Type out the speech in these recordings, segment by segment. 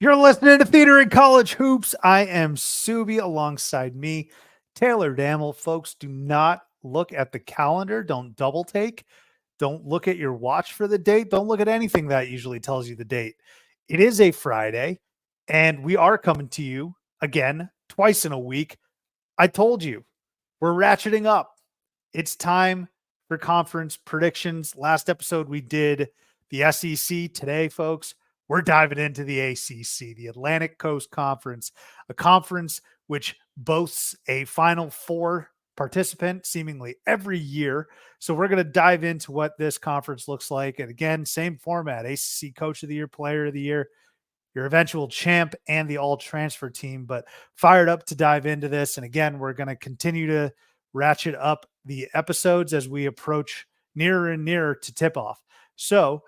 You're listening to Theater in College Hoops. I am Subbi alongside me, Taylor Dammel. Folks, do not look at the calendar. Don't double take. Don't look at your watch for the date. Don't look at anything that usually tells you the date. It is a Friday, and we are coming to you again twice in a week. I told you, we're ratcheting up. It's time for conference predictions. Last episode, we did the SEC. Today, folks, we're diving into the ACC, the Atlantic Coast Conference, a conference which boasts a Final Four participant seemingly every year. So we're going to dive into what this conference looks like. And again, same format, ACC Coach of the Year, Player of the Year, your eventual champ, and the all-transfer team. But fired up to dive into this. And again, we're going to continue to ratchet up the episodes as we approach nearer and nearer to tip-off. So,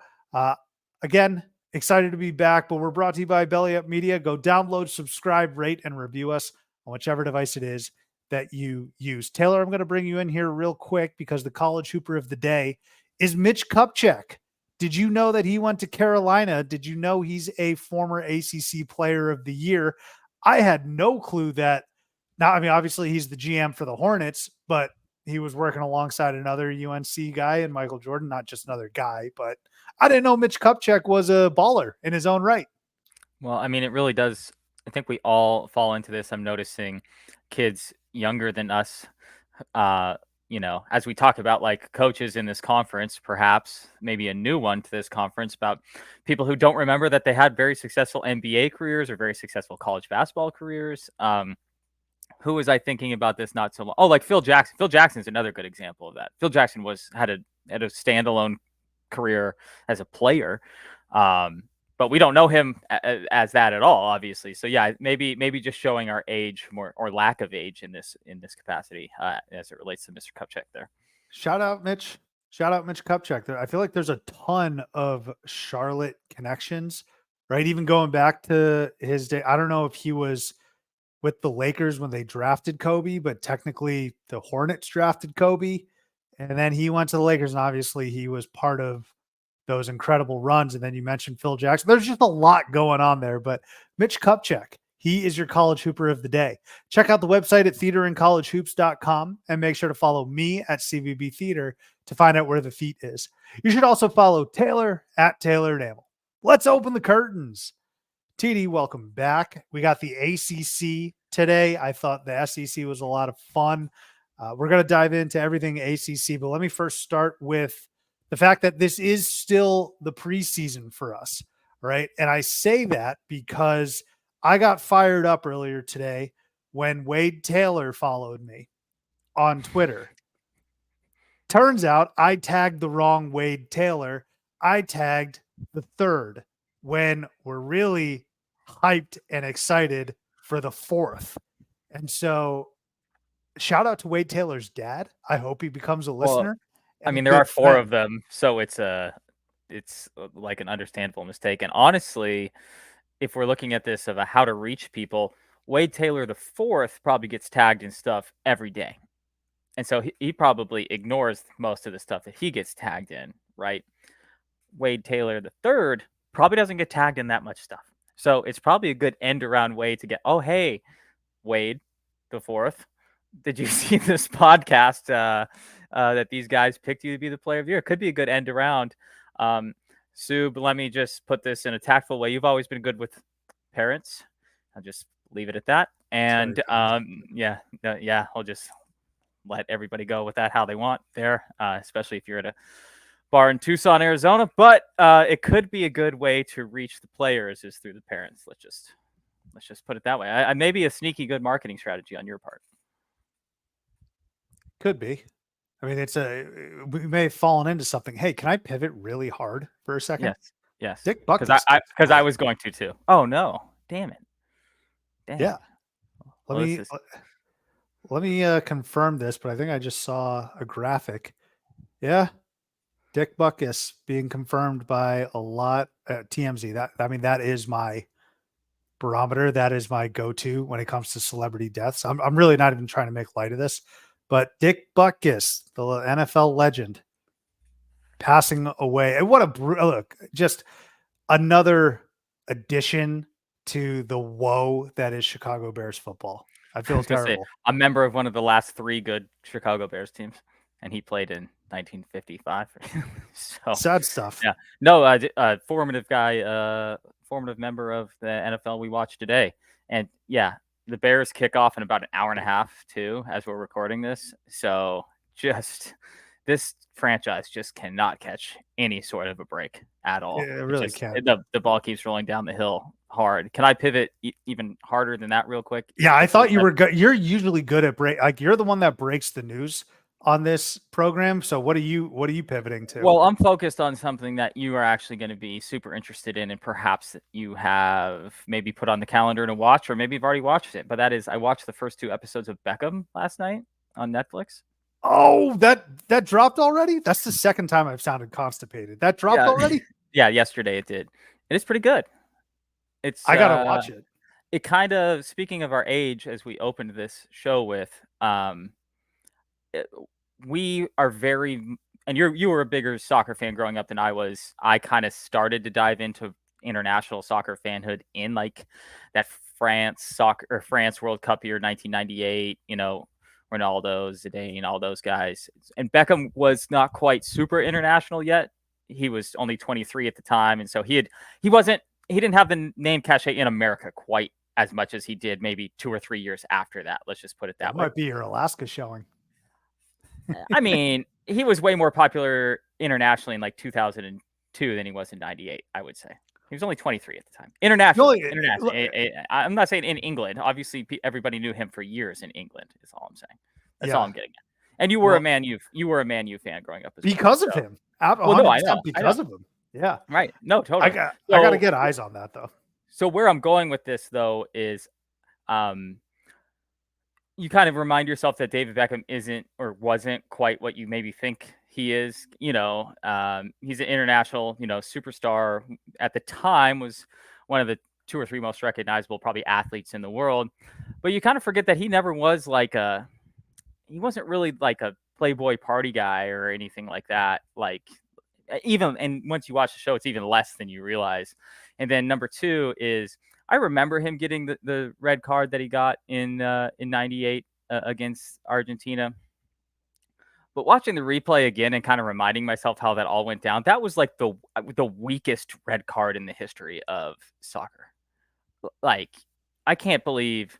again, excited to be back, but we're brought to you by Belly Up Media. Go download, subscribe, rate, and review us on whichever device it is that you use. Taylor, I'm going to bring you in here real quick because the college hooper of the day is Mitch Kupchak. Did you know that he went to Carolina? Did you know he's a former ACC Player of the Year? I had no clue that. Now, I mean, obviously he's the GM for the Hornets, but he was working alongside another UNC guy and Michael Jordan, not just another guy, but I didn't know Mitch Kupchak was a baller in his own right. Well, I mean, it really does. I think we all fall into this. I'm noticing kids younger than us, as we talk about like coaches in this conference, perhaps maybe a new one to this conference about people who don't remember that they had very successful NBA careers or very successful college basketball careers. Who was I thinking about this not so long? Oh, like Phil Jackson. Phil Jackson's another good example of that. Phil Jackson had a standalone career as a player. But we don't know him as that at all, obviously. So yeah, maybe just showing our age more or lack of age in this capacity as it relates to Mr. Kupchak there. Shout out Mitch Kupchak. I feel like there's a ton of Charlotte connections, right? Even going back to his day. I don't know if he was with the Lakers when they drafted Kobe, but technically the Hornets drafted Kobe. And then he went to the Lakers, and obviously he was part of those incredible runs. And then you mentioned Phil Jackson. There's just a lot going on there. But Mitch Kupchak, he is your college hooper of the day. Check out the website at theaterincollegehoops.com and make sure to follow me at CVB Theater to find out where the feet is. You should also follow Taylor at Taylor Dammel. Let's open the curtains. TD, welcome back. We got the ACC today. I thought the SEC was a lot of fun. We're going to dive into everything ACC, but let me first start with the fact that this is still the preseason for us, right? And I say that because I got fired up earlier today when Wade Taylor followed me on Twitter. Turns out I tagged the wrong Wade Taylor. I tagged the third when we're really hyped and excited for the fourth. And so shout out to Wade Taylor's dad. I hope he becomes a listener. I mean, there are four of them, so it's like an understandable mistake. And honestly, if we're looking at this of how to reach people, Wade Taylor the fourth probably gets tagged in stuff every day. And so he probably ignores most of the stuff that he gets tagged in, right? Wade Taylor the third probably doesn't get tagged in that much stuff. So it's probably a good end around way to get, oh, hey, Wade the fourth, did you see this podcast that these guys picked you to be the player of the year? It could be a good end around. Sub, let me just put this in a tactful way. You've always been good with parents. I'll just leave it at that. And I'll just let everybody go with that how they want there, especially if you're at a bar in Tucson, Arizona. But it could be a good way to reach the players is through the parents. Let's just put it that way. I maybe a sneaky good marketing strategy on your part. Could be. I mean, we may have fallen into something. Hey, can I pivot really hard for a second? Yes. Dick Buckus. Because I was going to too. Oh no! Damn it. Yeah. Let me confirm this, but I think I just saw a graphic. Yeah. Dick Buckus being confirmed by a lot at TMZ. That is my barometer. That is my go-to when it comes to celebrity deaths. I'm really not even trying to make light of this, but Dick Buckus, the NFL legend, passing away. And what a look! Just another addition to the woe that is Chicago Bears football. I I feel was gonna say, terrible. I'm a member of one of the last 3 good Chicago Bears teams, and he played in 1955. So, Sad stuff. yeah. No, formative guy, formative member of the NFL we watched today. And, yeah, the Bears kick off in about an hour and a half too, as we're recording this. So, just this franchise just cannot catch any sort of a break at It all. It really just can't. the ball keeps rolling down the hill hard. Can I pivot even harder than that real quick? Yeah, I Before thought you that? were good. You're usually good at you're the one that breaks the news on this program. So what are you pivoting to? Well, I'm focused on something that you are actually going to be super interested in, and perhaps that you have maybe put on the calendar to watch, or maybe you've already watched it. But that is, I watched the first 2 episodes of Beckham last night on Netflix. Oh, that dropped already? That's the second time I've sounded constipated. That dropped Yeah, already? yeah, yesterday it did, and it's pretty good. It's I gotta watch it. it kind of, speaking of our age, as we opened this show with, it, we are very, and you were a bigger soccer fan growing up than I was. I kind of started to dive into international soccer fanhood in like that France World Cup year 1998, Ronaldo, Zidane, all those guys. And Beckham was not quite super international yet. He was only 23 at the time, and so he didn't have the name cachet in America quite as much as he did maybe 2 or 3 years after that. Let's just put it That that way. might be your Alaska showing. I mean, he was way more popular internationally in like 2002 than he was in 98, I would say. He was only 23 at the time. Internationally. I'm not saying in England. Obviously, everybody knew him for years in England, is all I'm saying. That's all I'm getting at. And you were a Man U fan growing up as well. Because of him. Well, no, I 100% know. because of him. Yeah. Right. No, totally. I got to get eyes on that though. So where I'm going with this though is you kind of remind yourself that David Beckham isn't or wasn't quite what you maybe think he is. He's an international, superstar. At the time, was one of the 2 or 3 most recognizable probably athletes in the world. But you kind of forget that he never was he wasn't really like a Playboy party guy or anything like that. And once you watch the show, it's even less than you realize. And then number 2 is, I remember him getting the red card that he got in '98 against Argentina. But watching the replay again and kind of reminding myself how that all went down, that was like the weakest red card in the history of soccer. Like, I can't believe.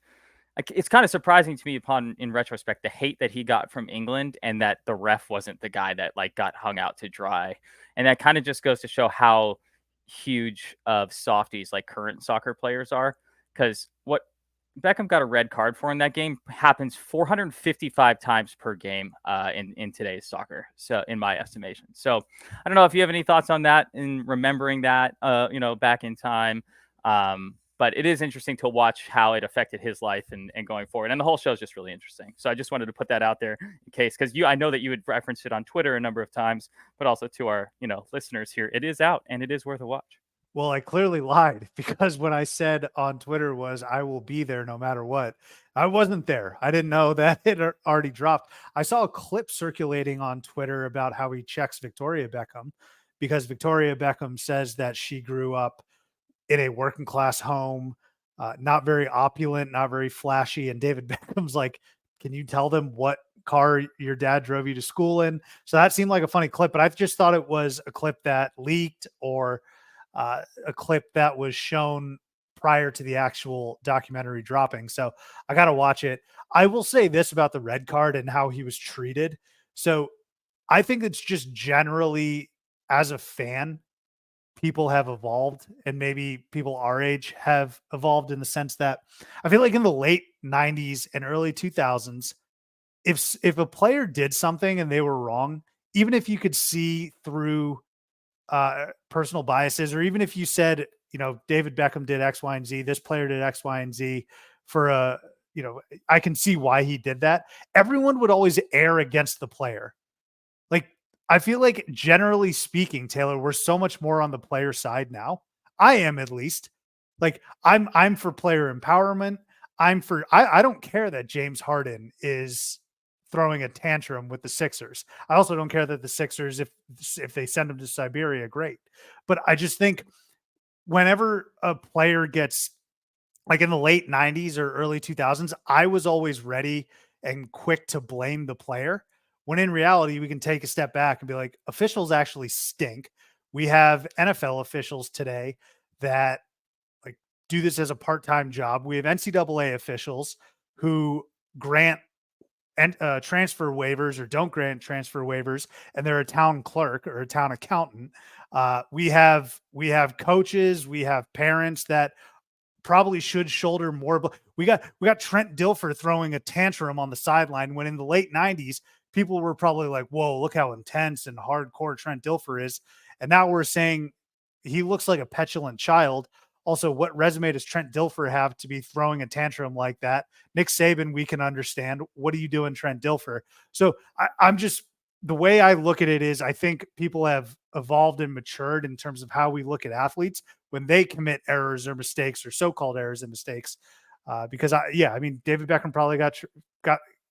It's kind of surprising to me in retrospect, the hate that he got from England, and that the ref wasn't the guy that got hung out to dry. And that kind of just goes to show how huge of softies current soccer players are, because what Beckham got a red card for in that game happens 455 times per game in today's soccer. So in my estimation. So I don't know if you have any thoughts on that in remembering that, back in time. But it is interesting to watch how it affected his life and going forward. And the whole show is just really interesting. So I just wanted to put that out there in case, because I know that you had referenced it on Twitter a number of times, but also to our, listeners here, it is out and it is worth a watch. Well, I clearly lied, because when I said on Twitter I will be there no matter what, I wasn't there. I didn't know that it already dropped. I saw a clip circulating on Twitter about how he checks Victoria Beckham, because Victoria Beckham says that she grew up in a working class home, not very opulent, not very flashy. And David Beckham's like, can you tell them what car your dad drove you to school in? So that seemed like a funny clip, but I just thought it was a clip that leaked, or a clip that was shown prior to the actual documentary dropping. So I got to watch it. I will say this about the red card and how he was treated. So I think it's just generally, as a fan, people have evolved, and maybe people our age have evolved, in the sense that I feel like in the late 90s and early 2000s, if a player did something and they were wrong, even if you could see through personal biases, or even if you said, David Beckham did X, Y, and Z, this player did X, Y, and Z for I can see why he did that. Everyone would always err against the player. Like, I feel like, generally speaking, Taylor, we're so much more on the player side now. I am, at least. Like, I'm for player empowerment. I don't care that James Harden is throwing a tantrum with the Sixers. I also don't care that the Sixers, if they send him to Siberia, great. But I just think whenever a player gets like in the late 90s or early 2000s, I was always ready and quick to blame the player. When in reality, we can take a step back and be like, officials actually stink. We have NFL officials today that like do this as a part-time job. We have NCAA officials who grant and transfer waivers or don't grant transfer waivers, and they're a town clerk or a town accountant. We have coaches, we have parents that probably should shoulder more. We got Trent Dilfer throwing a tantrum on the sideline when in the late 90s, people were probably like, whoa, look how intense and hardcore Trent Dilfer is. And now we're saying he looks like a petulant child. Also, what resume does Trent Dilfer have to be throwing a tantrum like that? Nick Saban, we can understand. What are you doing, Trent Dilfer? So I'm just, the way I look at it is I think people have evolved and matured in terms of how we look at athletes when they commit errors or mistakes or so-called errors and mistakes. Because I mean, David Beckham probably got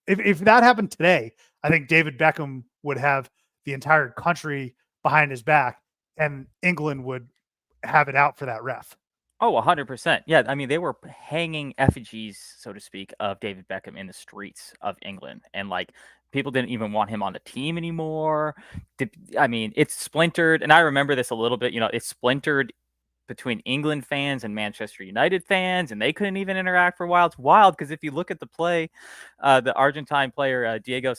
if that happened today, I think David Beckham would have the entire country behind his back, and England would have it out for that ref. Oh, 100%. Yeah, I mean, they were hanging effigies, so to speak, of David Beckham in the streets of England, and like people didn't even want him on the team anymore. I mean, it's splintered, and I remember this a little bit. It's splintered between England fans and Manchester United fans, and they couldn't even interact for a while. It's wild because if you look at the play, the Argentine player Diego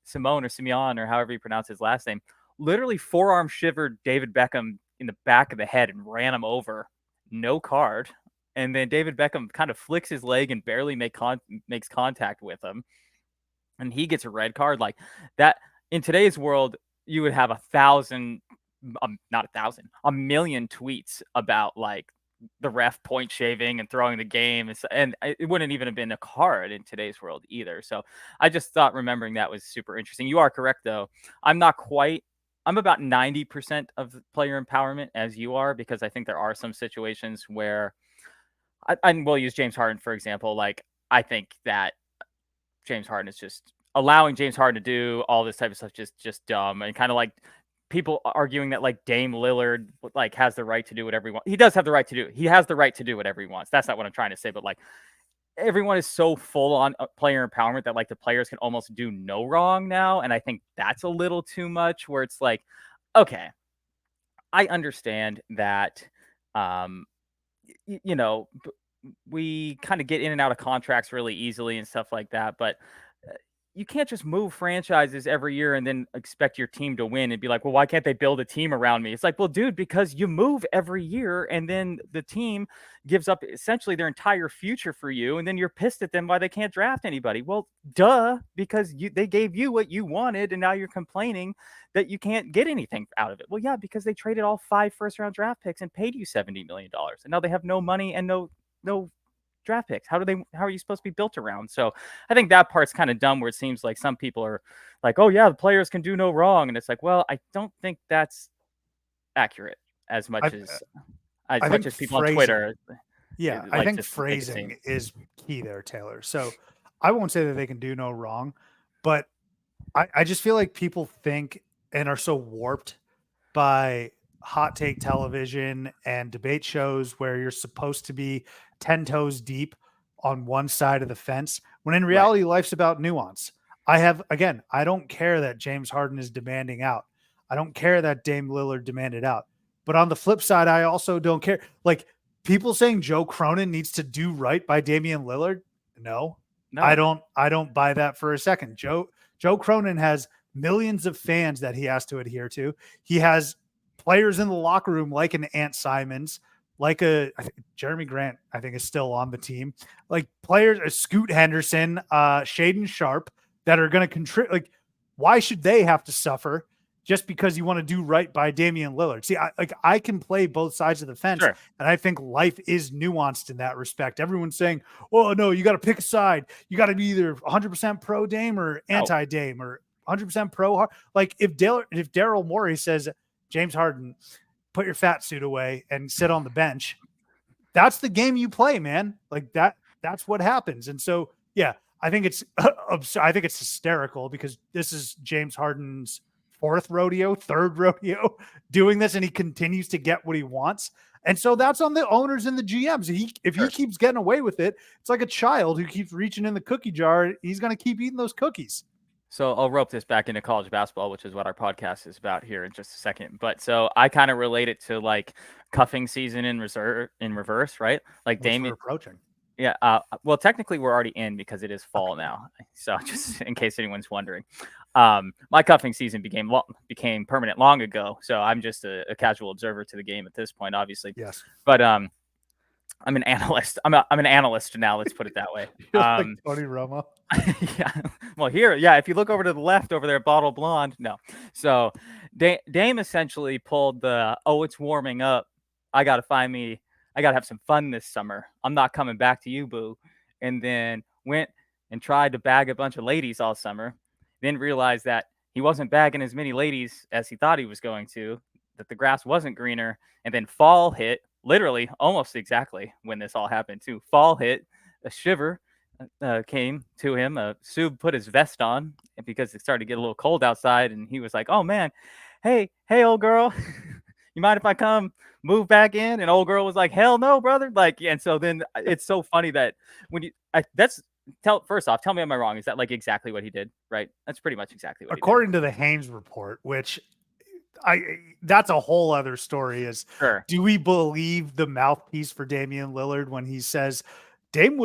Simone or Simeon or however you pronounce his last name, literally forearm shivered David Beckham in the back of the head and ran him over. No card. And then David Beckham kind of flicks his leg and barely makes contact with him. And he gets a red card. Like that, in today's world, you would have 1,000, not 1,000, 1,000,000 tweets about like the ref point shaving and throwing the game. And it wouldn't even have been a card in today's world either. So I just thought remembering that was super interesting. You are correct, though. I'm about 90% of player empowerment as you are, because I think there are some situations where and we'll use James Harden, for example. Like, I think that James Harden is just allowing James Harden to do all this type of stuff just dumb, and kind of like people arguing that like Dame Lillard like has the right to do whatever he wants. He does have the right to do. He has the right to do whatever he wants. That's not what I'm trying to say, but like everyone is so full on player empowerment that like the players can almost do no wrong now, and I think that's a little too much. Where it's like, okay, I understand that, um, we kind of get in and out of contracts really easily and stuff like that, but you can't just move franchises every year and then expect your team to win and be like, well, why can't they build a team around me? It's like, well, dude, because you move every year and then the team gives up essentially their entire future for you. And then you're pissed at them why they can't draft anybody. Well, duh, because they gave you what you wanted. And now you're complaining that you can't get anything out of it. Well, yeah, because they traded all 5 first-round draft picks and paid you $70 million. And now they have no money and no draft picks. How are you supposed to be built around? So I think that part's kind of dumb, where it seems like some people are like, oh yeah, the players can do no wrong. And it's like, well, I don't think that's accurate as much I much think as people on Twitter. Yeah, I think phrasing is key there, Taylor. So I won't say that they can do no wrong, but I just feel like people think and are so warped by hot take television and debate shows where you're supposed to be 10 toes deep on one side of the fence, when in Right. reality, life's about nuance. I don't care that James Harden is demanding out. I don't care that Dame Lillard demanded out. But on the flip side, I also don't care. Like people saying Joe Cronin needs to do right by Damian Lillard. No, I No. don't buy that for a second. Joe Cronin has millions of fans that he has to adhere to. He has players in the locker room like an Ant Simons, like Jeremy Grant, I think is still on the team, like players, Scoot Henderson, Shaden Sharp, that are going to contribute. Like, why should they have to suffer just because you want to do right by Damian Lillard? See, I can play both sides of the fence, Sure. and I think life is nuanced in that respect. Everyone's saying, "Oh no, you got to pick a side. You got to be either 100% pro Dame or anti Dame or 100% pro." Like if Daryl Morey says, James Harden, put your fat suit away and sit on the bench, that's the game you play, man. Like that's what happens. And so, yeah, I think it's hysterical because this is James Harden's third rodeo doing this, and he continues to get what he wants. And so that's on the owners and the GMs. If he keeps getting away with it, it's like a child who keeps reaching in the cookie jar. He's going to keep eating those cookies. So I'll rope this back into college basketball, which is what our podcast is about here in just a second. But so I kind of relate it to like cuffing season in reverse, right? Like Which we're Damien. approaching. Yeah. Well, technically we're already in because it is fall now. So just in case anyone's wondering, my cuffing season became permanent long ago. So I'm just a casual observer to the game at this point, obviously. Yes. But I'm an analyst. I'm an analyst now. Let's put it that way. You're like Tony Romo. Yeah. Well, here, yeah. If you look over to the left, over there, bottle blonde. No. So Dame essentially pulled the, oh, it's warming up. I gotta have some fun this summer. I'm not coming back to you, boo. And then went and tried to bag a bunch of ladies all summer. Then realized that he wasn't bagging as many ladies as he thought he was going to. That the grass wasn't greener. And then fall hit. Literally, almost exactly when this all happened, too. Fall hit, a shiver came to him. Sub put his vest on because it started to get a little cold outside, and he was like, "Oh man, hey, old girl, you mind if I come move back in?" And old girl was like, "Hell no, brother!" Like, and so then it's so funny that when you first off, tell me, am I wrong? Is that like exactly what he did? Right? That's pretty much exactly what according he did. to the Haynes report, which that's a whole other story. Is Sure. Do we believe the mouthpiece for Damian Lillard when he says Dame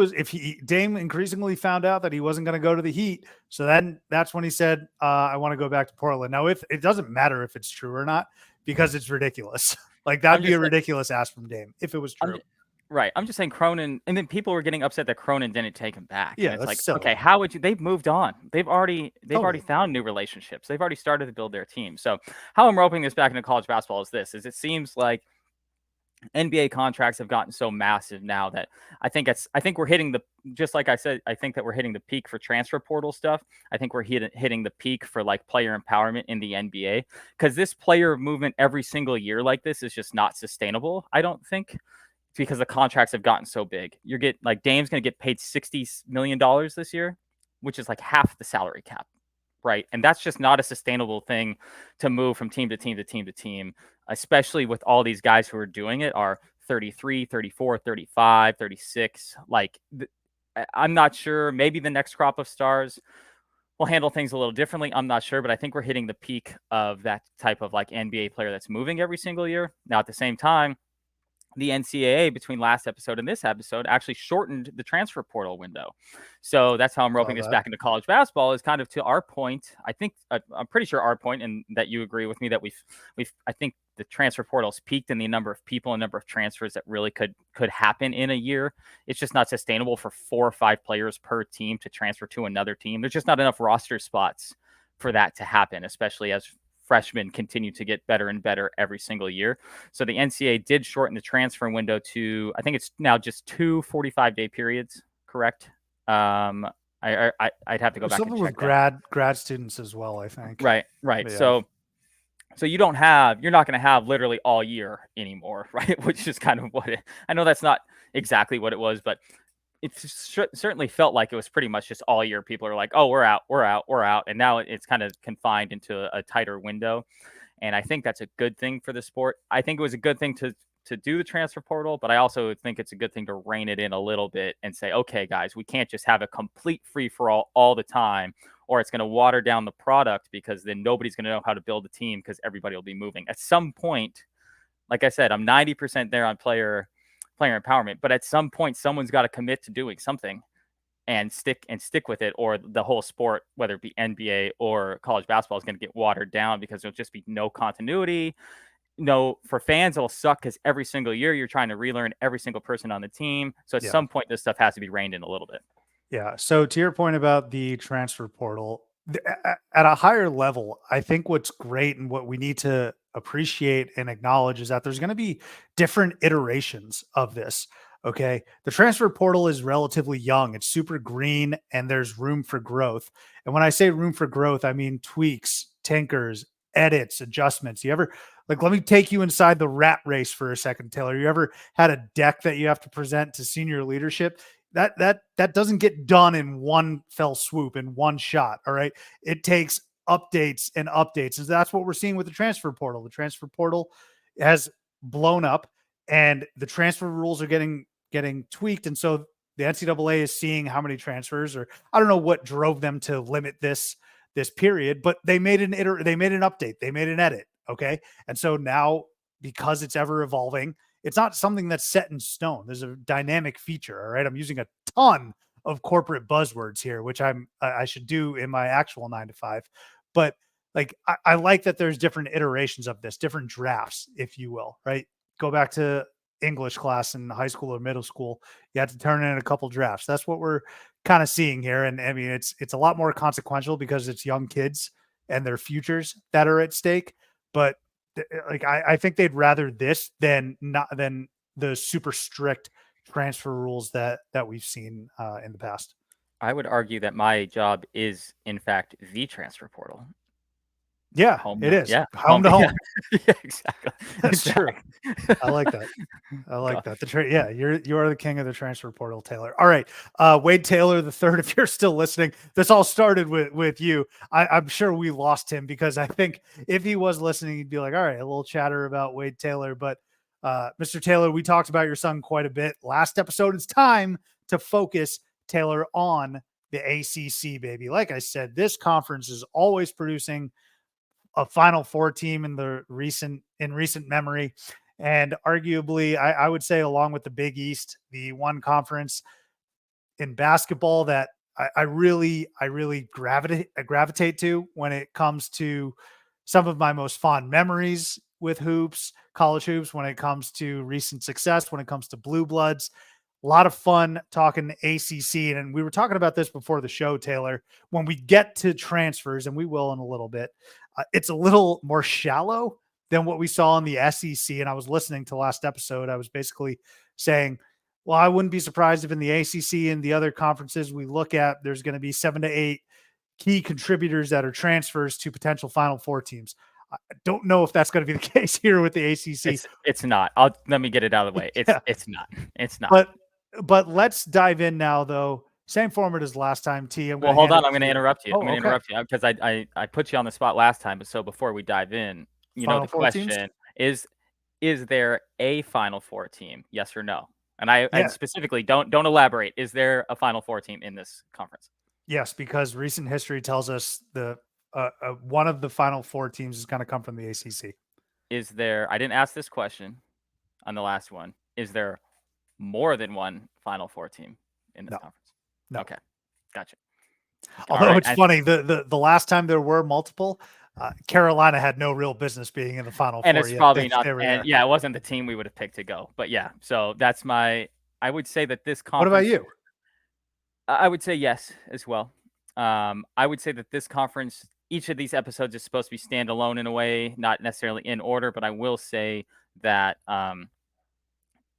increasingly found out that he wasn't going to go to the Heat, so then that's when he said, "I want to go back to Portland." Now, if it doesn't matter if it's true or not, because it's ridiculous. Like that'd be a ridiculous ask from Dame if it was true. Right. I'm just saying Cronin, and then people were getting upset that Cronin didn't take him back. Yeah, and it's like, silly. okay, how would you? They've moved on. They've already found new relationships. They've already started to build their team. So how I'm roping this back into college basketball is this: is it seems like NBA contracts have gotten so massive now that I think we're hitting the, just like I said, I think that we're hitting the peak for transfer portal stuff. I think we're hitting the peak for like player empowerment in the NBA, because this player movement every single year like this is just not sustainable, I don't think, because the contracts have gotten so big. You're getting like Dame's going to get paid $60 million this year, which is like half the salary cap. Right. And that's just not a sustainable thing to move from team to team to team to team, especially with all these guys who are doing it are 33, 34, 35, 36. Like, I'm not sure. Maybe the next crop of stars will handle things a little differently. I'm not sure, but I think we're hitting the peak of that type of like NBA player that's moving every single year. Now, at the same time, the NCAA between last episode and this episode actually shortened the transfer portal window. So that's how I'm roping this back into college basketball, is kind of to our point. I think I'm pretty sure our point, and that you agree with me, that I think the transfer portal's peaked in the number of people and number of transfers that really could happen in a year. It's just not sustainable for 4 or 5 players per team to transfer to another team. There's just not enough roster spots for that to happen, especially as freshmen continue to get better and better every single year. So the NCAA did shorten the transfer window to, I think it's now just 2 45-day periods, correct? I'd have to go back and check with that. grad students as well, I think. Right. Yeah. So you're not going to have literally all year anymore, right? Which is kind of what I know that's not exactly what it was, but it certainly felt like it was pretty much just all year. People are like, oh, we're out. And now it's kind of confined into a tighter window. And I think that's a good thing for the sport. I think it was a good thing to do the transfer portal, but I also think it's a good thing to rein it in a little bit and say, okay, guys, we can't just have a complete free for all the time, or it's going to water down the product, because then nobody's going to know how to build a team because everybody will be moving. At some point, like I said, I'm 90% there on player empowerment, but at some point someone's got to commit to doing something and stick with it, or the whole sport, whether it be NBA or college basketball, is going to get watered down, because there'll just be no continuity. No, for fans, it'll suck because every single year you're trying to relearn every single person on the team. So at some point, this stuff has to be reined in a little bit. Yeah. So to your point about the transfer portal, at a higher level, I think what's great and what we need to appreciate and acknowledge is that there's going to be different iterations of this. Okay. The transfer portal is relatively young. It's super green, and there's room for growth. And when I say room for growth, I mean tweaks, tinkers, edits, adjustments. You ever, like, let me take you inside the rat race for a second, Taylor. You ever had a deck that you have to present to senior leadership? That doesn't get done in one fell swoop, in one shot. All right. It takes updates and updates. And that's what we're seeing with the transfer portal. The transfer portal has blown up. and the transfer rules are getting tweaked, and so the NCAA is seeing how many transfers, or I don't know what drove them to limit this period, but they made an update, they made an edit, okay, and so now because it's ever evolving, it's not something that's set in stone. There's a dynamic feature. All right, I'm using a ton of corporate buzzwords here, which I should do in my actual 9 to 5, but like I like that there's different iterations of this, different drafts, if you will, right? Go back to English class in high school or middle school. You have to turn in a couple drafts. That's what we're kind of seeing here. And I mean, it's a lot more consequential because it's young kids and their futures that are at stake. But like, I think they'd rather this than the super strict transfer rules that we've seen in the past. I would argue that my job is, in fact, the transfer portal. Yeah, it is. Yeah, home to home. Yeah, exactly. That's true. I like that. I like that. Yeah, you are the king of the transfer portal, Taylor. All right, Wade Taylor the third. If you're still listening, this all started with you. I'm sure we lost him because I think if he was listening, he'd be like, all right, a little chatter about Wade Taylor. But Mr. Taylor, we talked about your son quite a bit last episode. It's time to focus, Taylor, on the ACC, baby. Like I said, this conference is always producing a Final Four team in recent memory. And arguably, I would say, along with the Big East, the one conference in basketball that I really gravitate to when it comes to some of my most fond memories with hoops, college hoops, when it comes to recent success, when it comes to blue bloods. A lot of fun talking ACC. And we were talking about this before the show, Taylor. When we get to transfers, and we will in a little bit, it's a little more shallow than what we saw in the SEC. And I was listening to last episode. I was basically saying, well, I wouldn't be surprised if in the ACC and the other conferences we look at, there's going to be 7 to 8 key contributors that are transfers to potential Final Four teams. I don't know if that's going to be the case here with the ACC. It's not. Let me get it out of the way. It's not. It's not. But let's dive in now, though. Same format as last time, T. Well, hold on. I'm going to interrupt you. I'm going to interrupt you because I put you on the spot last time. But so before we dive in, the question is there a Final Four team? Yes or no? And I specifically don't elaborate. Is there a Final Four team in this conference? Yes, because recent history tells us the one of the Final Four teams is going to come from the ACC. Is there? I didn't ask this question on the last one. Is there more than one Final Four team in this conference? No. Okay, gotcha. Although it's funny, the last time there were multiple, Carolina had no real business being in the Final Four. And it's probably not. And it wasn't the team we would have picked to go. But yeah, so that's my. I would say that this conference. What about you? I would say yes as well. I would say that this conference, each of these episodes is supposed to be standalone in a way, not necessarily in order. But I will say that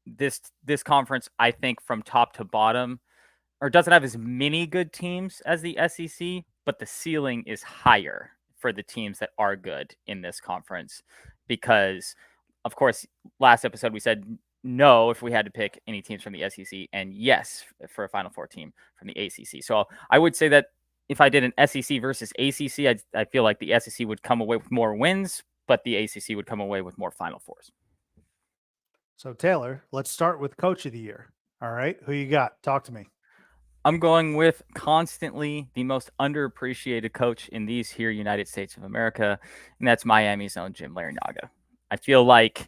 this conference, I think, from top to bottom, or doesn't have as many good teams as the SEC, but the ceiling is higher for the teams that are good in this conference. Because, of course, last episode we said no if we had to pick any teams from the SEC, and yes for a Final Four team from the ACC. So I would say that if I did an SEC versus ACC, I feel like the SEC would come away with more wins, but the ACC would come away with more Final Fours. So, Taylor, let's start with Coach of the Year. All right, who you got? Talk to me. I'm going with constantly the most underappreciated coach in these here United States of America, and that's Miami's own Jim Larranaga. I feel like,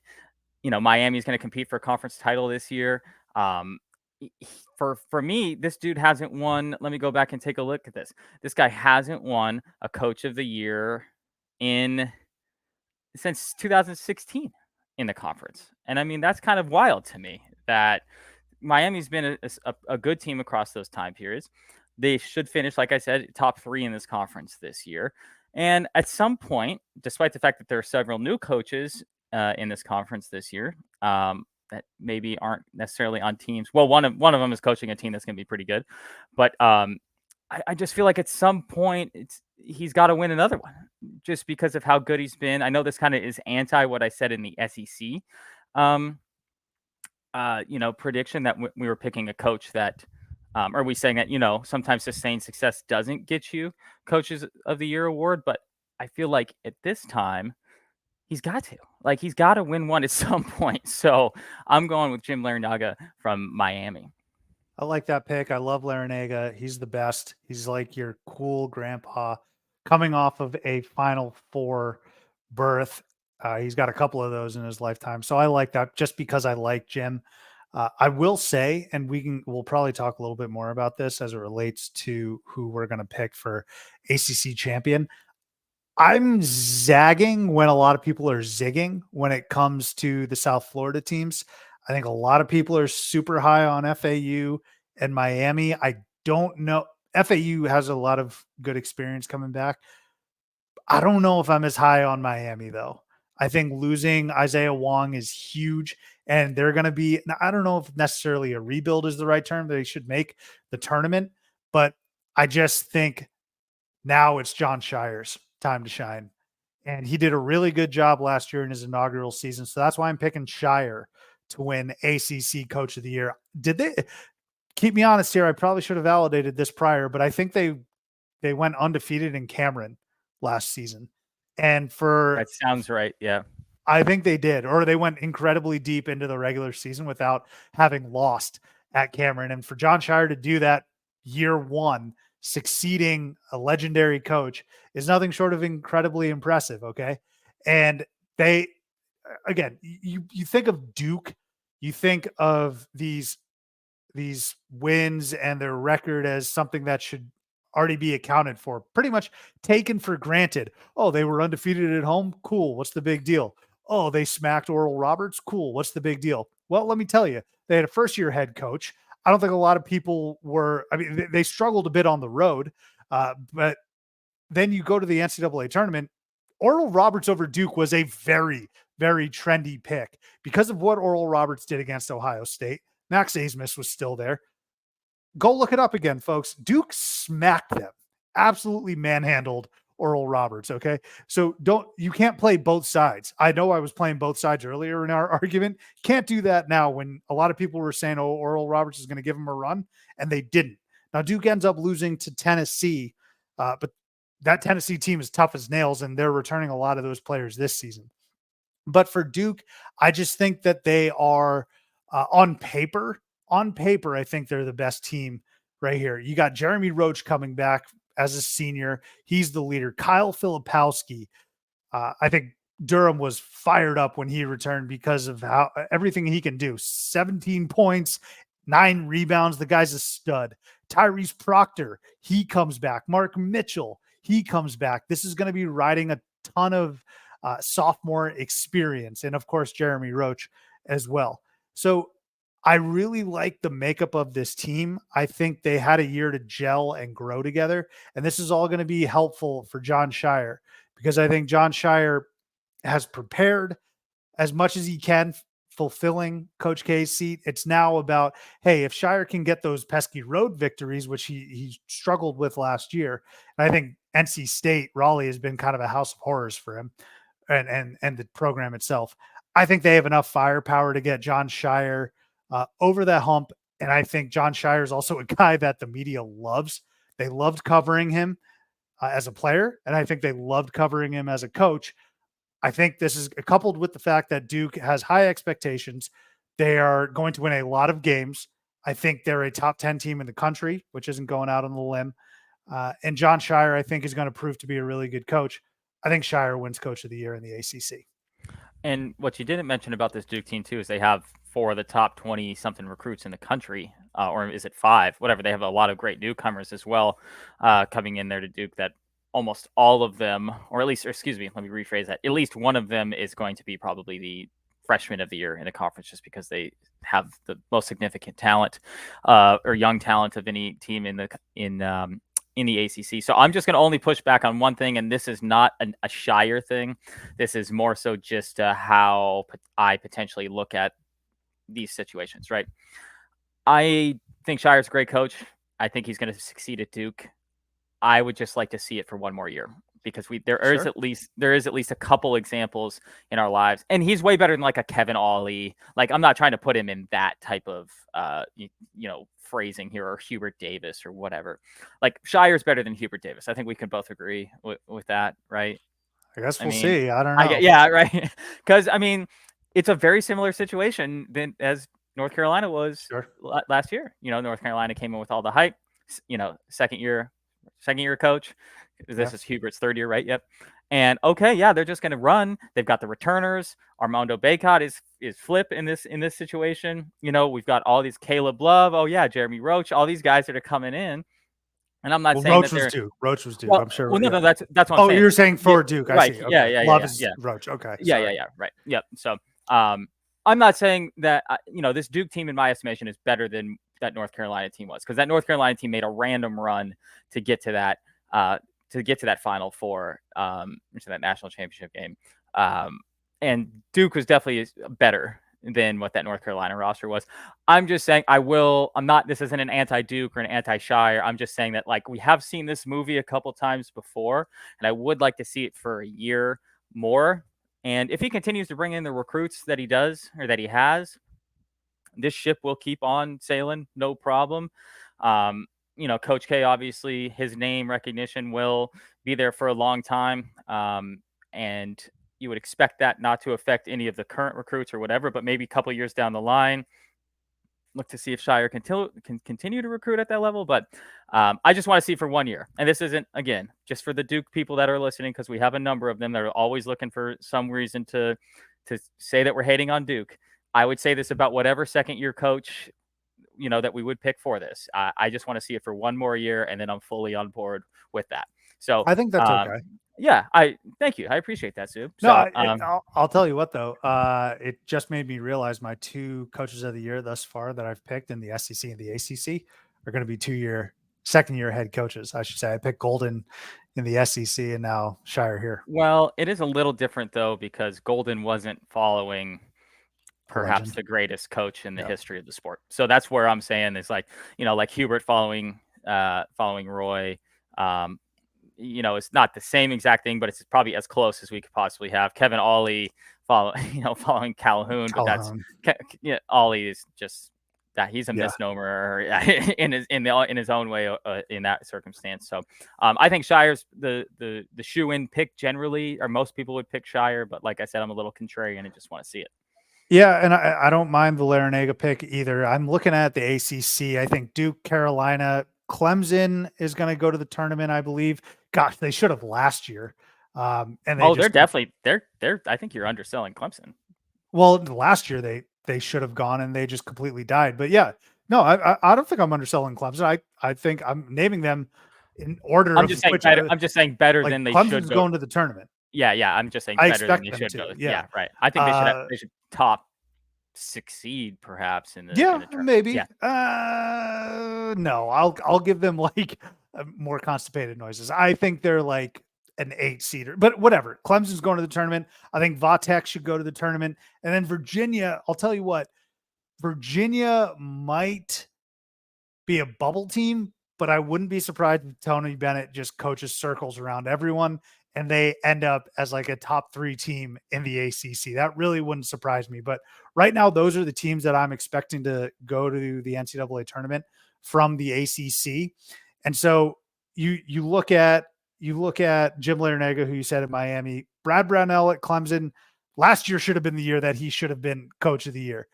Miami's going to compete for a conference title this year. For me, this dude hasn't won. Let me go back and take a look at this. This guy hasn't won a Coach of the Year since 2016 in the conference. And I mean, that's kind of wild to me that Miami's been a good team across those time periods. They should finish, like I said, top 3 in this conference this year. And at some point, despite the fact that there are several new coaches in this conference this year that maybe aren't necessarily on teams. Well, one of them is coaching a team that's going to be pretty good. But I just feel like at some point he's got to win another one just because of how good he's been. I know this kind of is anti what I said in the SEC. Prediction that we were picking a coach that, are we saying that, sometimes sustained success doesn't get you Coaches of the Year award, but I feel like at this time, He's got to. Like, he's got to win one at some point. So I'm going with Jim Larinaga from Miami. I like that pick. I love Larinaga. He's the best. He's like your cool grandpa coming off of a Final Four berth. He's got a couple of those in his lifetime. So I like that just because I like Jim. I will say, and we'll probably talk a little bit more about this as it relates to who we're going to pick for ACC champion. I'm zagging when a lot of people are zigging when it comes to the South Florida teams. I think a lot of people are super high on FAU and Miami. I don't know. FAU has a lot of good experience coming back. I don't know if I'm as high on Miami, though. I think losing Isaiah Wong is huge, and they're going to be. I don't know if necessarily a rebuild is the right term. They should make the tournament, but I just think now it's John Shire's time to shine. And he did a really good job last year in his inaugural season. So that's why I'm picking Shire to win ACC Coach of the Year. Did they keep me honest here? I probably should have validated this prior, but I think they went undefeated in Cameron last season. And for That sounds right. Yeah. I think they did, or they went incredibly deep into the regular season without having lost at Cameron. And for John Shire to do that year one, succeeding a legendary coach, is nothing short of incredibly impressive. Okay. And they, again, you think of Duke, you think of these wins and their record as something that should already be accounted for, pretty much taken for granted. Oh, they were undefeated at home. Cool. What's the big deal? Oh, they smacked Oral Roberts. Cool. What's the big deal? Well, let me tell you, they had a first year head coach. I don't think a lot of people were, I mean, they struggled a bit on the road, but then you go to the NCAA tournament. Oral Roberts over Duke was a very, very trendy pick because of what Oral Roberts did against Ohio State. Max Asmus was still there. Go look it up again, folks. Duke smacked them, absolutely manhandled Oral Roberts. Okay. So you can't play both sides. I know I was playing both sides earlier in our argument. Can't do that now when a lot of people were saying, oh, Oral Roberts is going to give him a run, and they didn't. Now, Duke ends up losing to Tennessee, but that Tennessee team is tough as nails, and they're returning a lot of those players this season. But for Duke, I just think that they are on paper. On paper, I think they're the best team right here. You got Jeremy Roach coming back as a senior. He's the leader. Kyle Filipowski. I think Durham was fired up when he returned because of how everything he can do. 17 points, 9 rebounds. The guy's a stud. Tyrese Proctor, he comes back. Mark Mitchell, he comes back. This is going to be riding a ton of sophomore experience. And of course, Jeremy Roach as well. So I really like the makeup of this team. I think they had a year to gel and grow together. And this is all going to be helpful for John Shire because I think John Shire has prepared as much as he can, fulfilling Coach K's seat. It's now about, hey, if Shire can get those pesky road victories, which he struggled with last year, and I think NC State, Raleigh has been kind of a house of horrors for him and the program itself. I think they have enough firepower to get John Shire over that hump. And I think John Shire is also a guy that the media loves. They loved covering him as a player, and I think they loved covering him as a coach. I think this is coupled with the fact that Duke has high expectations. They are going to win a lot of games. I think they're a top 10 team in the country, which isn't going out on the limb. And John Shire, I think, is going to prove to be a really good coach. I think Shire wins Coach of the Year in the ACC. And what you didn't mention about this Duke team, too, is they have 4 of the top 20-something recruits in the country, or is it 5? Whatever. They have a lot of great newcomers as well coming in there to Duke that almost all of them, or at least, or excuse me, let me rephrase that. At least one of them is going to be probably the freshman of the year in the conference just because they have the most significant talent or young talent of any team in the ACC. So I'm just going to only push back on one thing, and this is not a Shire thing. This is more so just how I potentially look at these situations, right? I think Shire's a great coach. I think he's going to succeed at Duke. I would just like to see it for one more year because there is at least a couple examples in our lives, and he's way better than like a Kevin Ollie. Like, I'm not trying to put him in that type of phrasing here, or Hubert Davis or whatever. Like, Shire's better than Hubert Davis. I think we can both agree with that, right? I guess I we'll mean, see. I don't I get know. yeah, right. Because I mean, it's a very similar situation than as North Carolina was Sure. last year. North Carolina came in with all the hype. Second year coach. Yeah. This is Hubert's third year, right? Yep. And okay, yeah, they're just going to run. They've got the returners. Armando Bacot is flip in this situation. We've got all these Caleb Love. Oh yeah, Jeremy Roach. All these guys that are coming in. And I'm not Well, saying Roach that was they're Duke. Roach was Duke. well. I'm sure. Well, no, Yeah. no, that's what I'm Oh, saying. you're saying Yeah, for Duke. I right. see. Yeah, Okay. yeah, yeah, Love yeah, is yeah. Roach. Okay. Yeah, yeah, Sorry. yeah. Right. Yep. So, I'm not saying that this Duke team, in my estimation, is better than that North Carolina team was, because that North Carolina team made a random run to get to that Final Four, to that national championship game, and Duke was definitely better than what that North Carolina roster was. I'm just saying I'm not. This isn't an anti-Duke or an anti-Shire. I'm just saying that we have seen this movie a couple times before, and I would like to see it for a year more. And if he continues to bring in the recruits that he does or that he has, this ship will keep on sailing, no problem. Coach K, obviously, his name recognition will be there for a long time. And you would expect that not to affect any of the current recruits or whatever, but maybe a couple years down the line, look to see if Shire can continue to recruit at that level. But I just want to see for 1 year. And this isn't, again, just for the Duke people that are listening, because we have a number of them that are always looking for some reason to say that we're hating on Duke. I would say this about whatever second-year coach, that we would pick for this. I just want to see it for 1 more year, and then I'm fully on board with that. So, I think that's okay. yeah, thank you. I appreciate that, Sue. No, So, I'll tell you what though. It just made me realize my two coaches of the year thus far that I've picked in the SEC and the ACC are going to be second-year head coaches. I should say I picked Golden in the SEC and now Shire here. well, it is a little different though, because Golden wasn't following A perhaps legend. the greatest coach in the Yeah. history of the sport. So that's where I'm saying is like Hubert following Roy. It's not the same exact thing, but it's probably as close as we could possibly have. Kevin Ollie following Calhoun, but that's Ollie is just that he's a Yeah. misnomer in his own way in that circumstance. So I think Shire's the shoe-in pick generally, or most people would pick Shire, but like I said, I'm a little contrarian and just want to see it. Yeah, and I don't mind the Larinaga pick either. I'm looking at the ACC. I think Duke, Carolina, Clemson is going to go to the tournament, I believe. Gosh, they should have last year. And they They're just definitely they're. I think you're underselling Clemson. well, last year they should have gone and they just completely died. But yeah, no, I don't think I'm underselling Clemson. I think I'm naming them in order I'm of just saying which better. I'm just saying better like than they should Clemson's go. going to the tournament. Yeah, yeah. I'm just saying I better than expect they them should to. go. Yeah. Yeah, right. I think they should top succeed perhaps in the Yeah, tournament. maybe. Yeah. No, I'll give them like more constipated noises. I think they're like an 8-seater, but whatever. Clemson's going to the tournament. I think Vatek should go to the tournament, and then Virginia. I'll tell you what, Virginia might be a bubble team, but I wouldn't be surprised if Tony Bennett just coaches circles around everyone and they end up as like a top 3 team in the ACC. That really wouldn't surprise me. But right now, those are the teams that I'm expecting to go to the NCAA tournament from the ACC. And so you look at Jim Larinaga, who you said at Miami, Brad Brownell at Clemson. Last year should have been the year that he should have been coach of the year.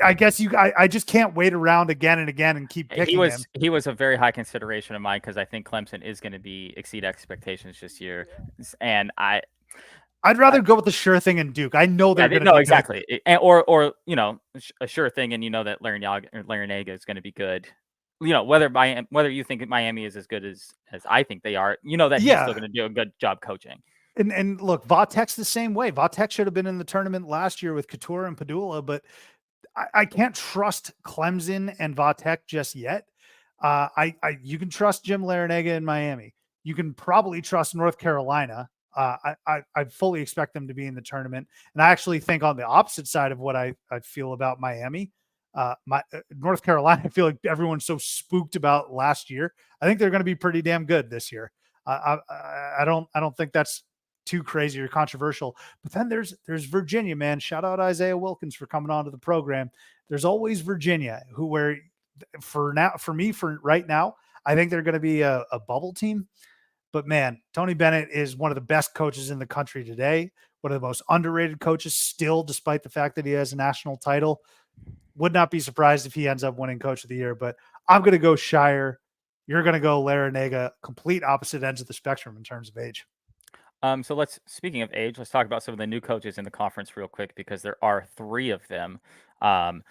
I guess I just can't wait around again and again and keep picking him. He was a very high consideration of mine, because I think Clemson is going to exceed expectations this year, and I'd rather go with the sure thing in Duke. I know they're going to be exactly, or a sure thing, and that Larinaga is going to be good. Whether you think Miami is as good as I think they are, that he's still going to do a good job coaching. And look, Vatek's the same way. Vatek should have been in the tournament last year with Couture and Padula, but I can't trust Clemson and Vatek just yet. You can trust Jim Larinaga in Miami. You can probably trust North Carolina. I fully expect them to be in the tournament. And I actually think on the opposite side of what I feel about Miami, North Carolina, I feel like everyone's so spooked about last year. I think they're going to be pretty damn good this year. I don't think that's too crazy or controversial. But then there's Virginia, man. Shout out Isaiah Wilkins for coming on to the program. There's always Virginia, for right now, I think they're going to be a bubble team. But man, Tony Bennett is one of the best coaches in the country today, one of the most underrated coaches still, despite the fact that he has a national title. Would not be surprised if he ends up winning Coach of the Year, but I'm going to go Shire. You're going to go Larinaga, complete opposite ends of the spectrum in terms of age. So speaking of age, let's talk about some of the new coaches in the conference real quick because there are 3 of them. Um,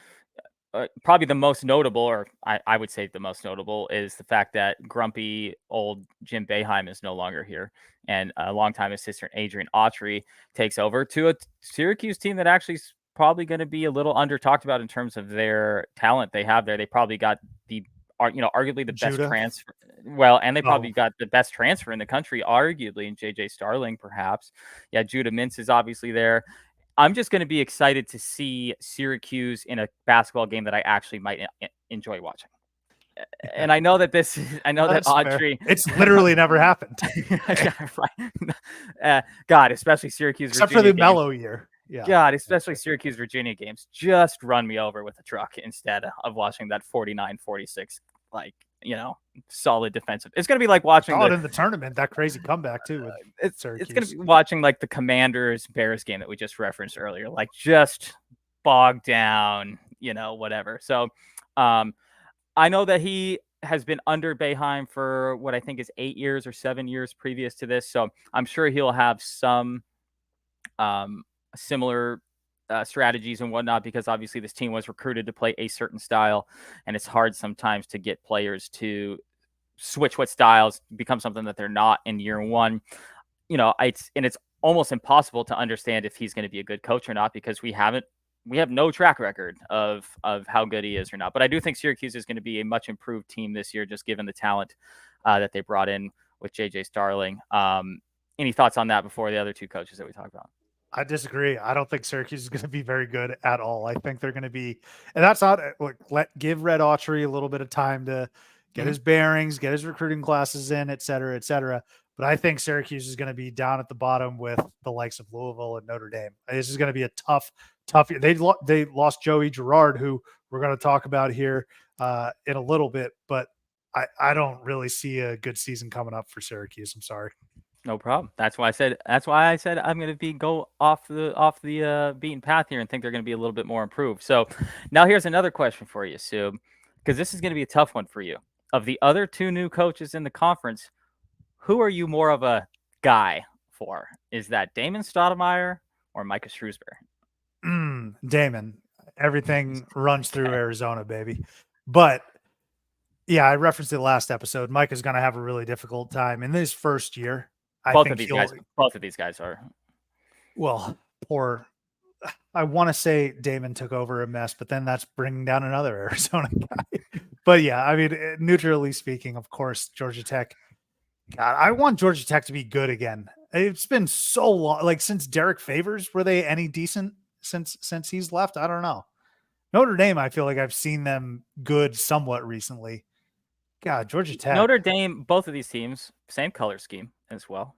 Probably the most notable, or I would say the most notable, is the fact that grumpy old Jim Boeheim is no longer here, and a longtime assistant Adrian Autry takes over to a Syracuse team that actually is probably going to be a little under talked about in terms of their talent they have there. They probably got arguably the best Judah. transfer. Well, and they probably got the best transfer in the country, arguably, in JJ Starling, perhaps. Yeah, Judah Mintz is obviously there. I'm just going to be excited to see Syracuse in a basketball game that I actually might enjoy watching. And I know that that Autry. It's literally never happened. God, especially Syracuse, except Virginia for the Mellow year. Yeah. God, especially Syracuse, Virginia games just run me over with a truck instead of watching that 49-46, solid defensive. It's going to be like watching in the tournament, that crazy comeback too. It's going to be watching like the Commanders Bears game that we just referenced earlier, like just bogged down, whatever. So I know that he has been under Boeheim for what I think is 8 years or 7 years previous to this. So I'm sure he'll have some similar strategies and whatnot, because obviously this team was recruited to play a certain style, and it's hard sometimes to get players to switch what styles, become something that they're not in year one. It's almost impossible to understand if he's going to be a good coach or not, because we have no track record of how good he is or not. But I do think Syracuse is going to be a much improved team this year, just given the talent that they brought in with JJ Starling. Any thoughts on that before the other 2 coaches that we talked about? I disagree. I don't think Syracuse is going to be very good at all. I think they're going to be, and that's not give Red Autry a little bit of time to get his bearings, get his recruiting classes in, et cetera, et cetera. But I think Syracuse is going to be down at the bottom with the likes of Louisville and Notre Dame. This is going to be a tough year. They lost Joey Girard, who we're going to talk about here in a little bit, but I don't really see a good season coming up for Syracuse. I'm sorry. No problem. That's why I said I'm going to go off the beaten path here and think they're going to be a little bit more improved. So now here's another question for you, Sub, because this is going to be a tough one for you. Of the other 2 new coaches in the conference, who are you more of a guy for? Is that Damon Stoudemire or Micah Shrewsbury? Damon. Everything runs through Arizona, baby. But yeah, I referenced it last episode. Mike is going to have a really difficult time in this first year. Both of these guys are. Well, I want to say Damon took over a mess, but then that's bringing down another Arizona guy. But yeah, I mean, neutrally speaking, of course, Georgia Tech. God, I want Georgia Tech to be good again. It's been so long, like since Derek Favors, were they any decent since he's left? I don't know. Notre Dame, I feel like I've seen them good somewhat recently. God, Georgia Tech. Notre Dame, both of these teams, same color scheme as well.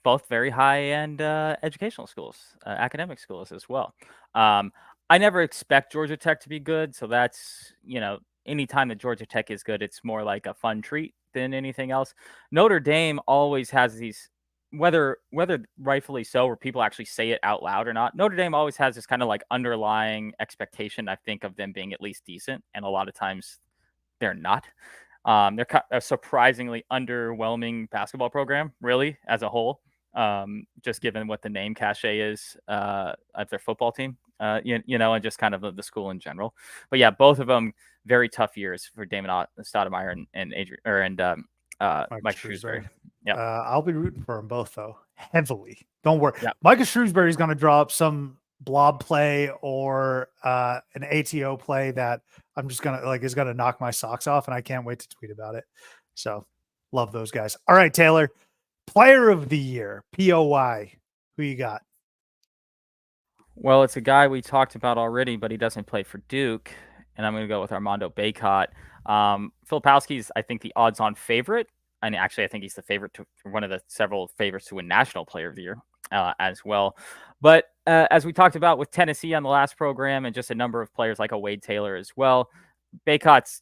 Both very high-end educational schools, academic schools as well. I never expect Georgia Tech to be good, so that's, anytime that Georgia Tech is good, it's more like a fun treat than anything else. Notre Dame always has these, whether rightfully so, or people actually say it out loud or not, Notre Dame always has this kind of like underlying expectation, I think, of them being at least decent, and a lot of times they're not. They're a surprisingly underwhelming basketball program, really, as a whole, just given what the name cachet is of their football team, and just kind of the school in general. But yeah, both of them very tough years for Damon Stoudemire and Mike Shrewsbury. Yeah, I'll be rooting for them both though, heavily. Don't worry. Yeah. Micah Shrewsbury is going to draw up some blob play or an ATO play that I'm just gonna is gonna knock my socks off, and I can't wait to tweet about it. So love those guys. All right, Taylor, player of the year, POY. Who you got? Well, it's a guy we talked about already, but he doesn't play for Duke, and I'm going to go with Armando Bacot. Filipowski's, I think, the odds-on favorite, and actually, I think he's the favorite to one of the several favorites to win National Player of the Year as well. But as we talked about with Tennessee on the last program, and just a number of players like a Wade Taylor as well, Bacot's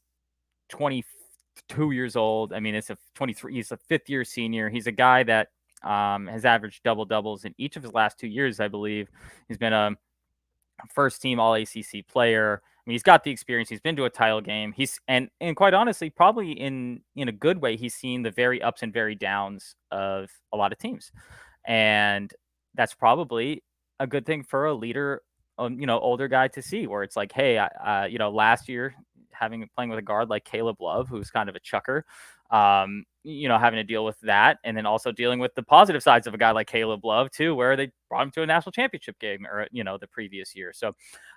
2 years old. I mean, it's a 23. He's a fifth-year senior. He's a guy that has averaged doubles in each of his last 2 years, I believe. He's been a first-team All ACC player. I mean, he's got the experience. He's been to a title game. And quite honestly, probably in a good way, he's seen the very ups and very downs of a lot of teams, and that's probably a good thing for a leader, older guy to see. Where it's like, hey, last year playing with a guard like Caleb Love, who's kind of a chucker, having to deal with that, and then also dealing with the positive sides of a guy like Caleb Love too, where they brought him to a national championship game or the previous year. So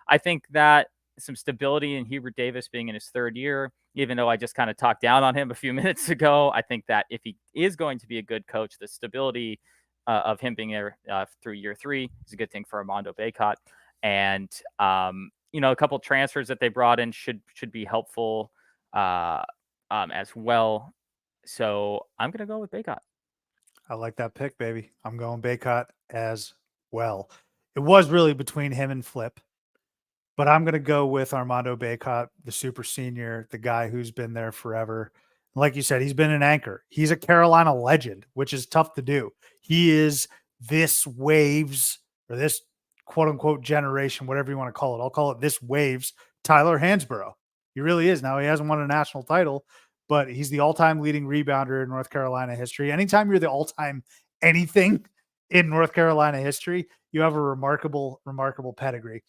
I think that some stability in Hubert Davis being in his third year, even though I just kind of talked down on him a few minutes ago, I think that if he is going to be a good coach, the stability of him being there through year 3 is a good thing for Armando Bacot. And a couple transfers that they brought in should be helpful as well. So I'm going to go with Bacot. I like that pick, baby. I'm going Bacot as well. It was really between him and Flip, but I'm going to go with Armando Bacot, the super senior, the guy who's been there forever. Like you said, he's been an anchor. He's a Carolina legend, which is tough to do. He is this waves or this quote unquote generation, whatever you want to call it. I'll call it this waves Tyler Hansborough. He really is. Now he hasn't won a national title, but he's the all-time leading rebounder in North Carolina history. Anytime you're the all-time anything in North Carolina history, you have a remarkable, remarkable pedigree.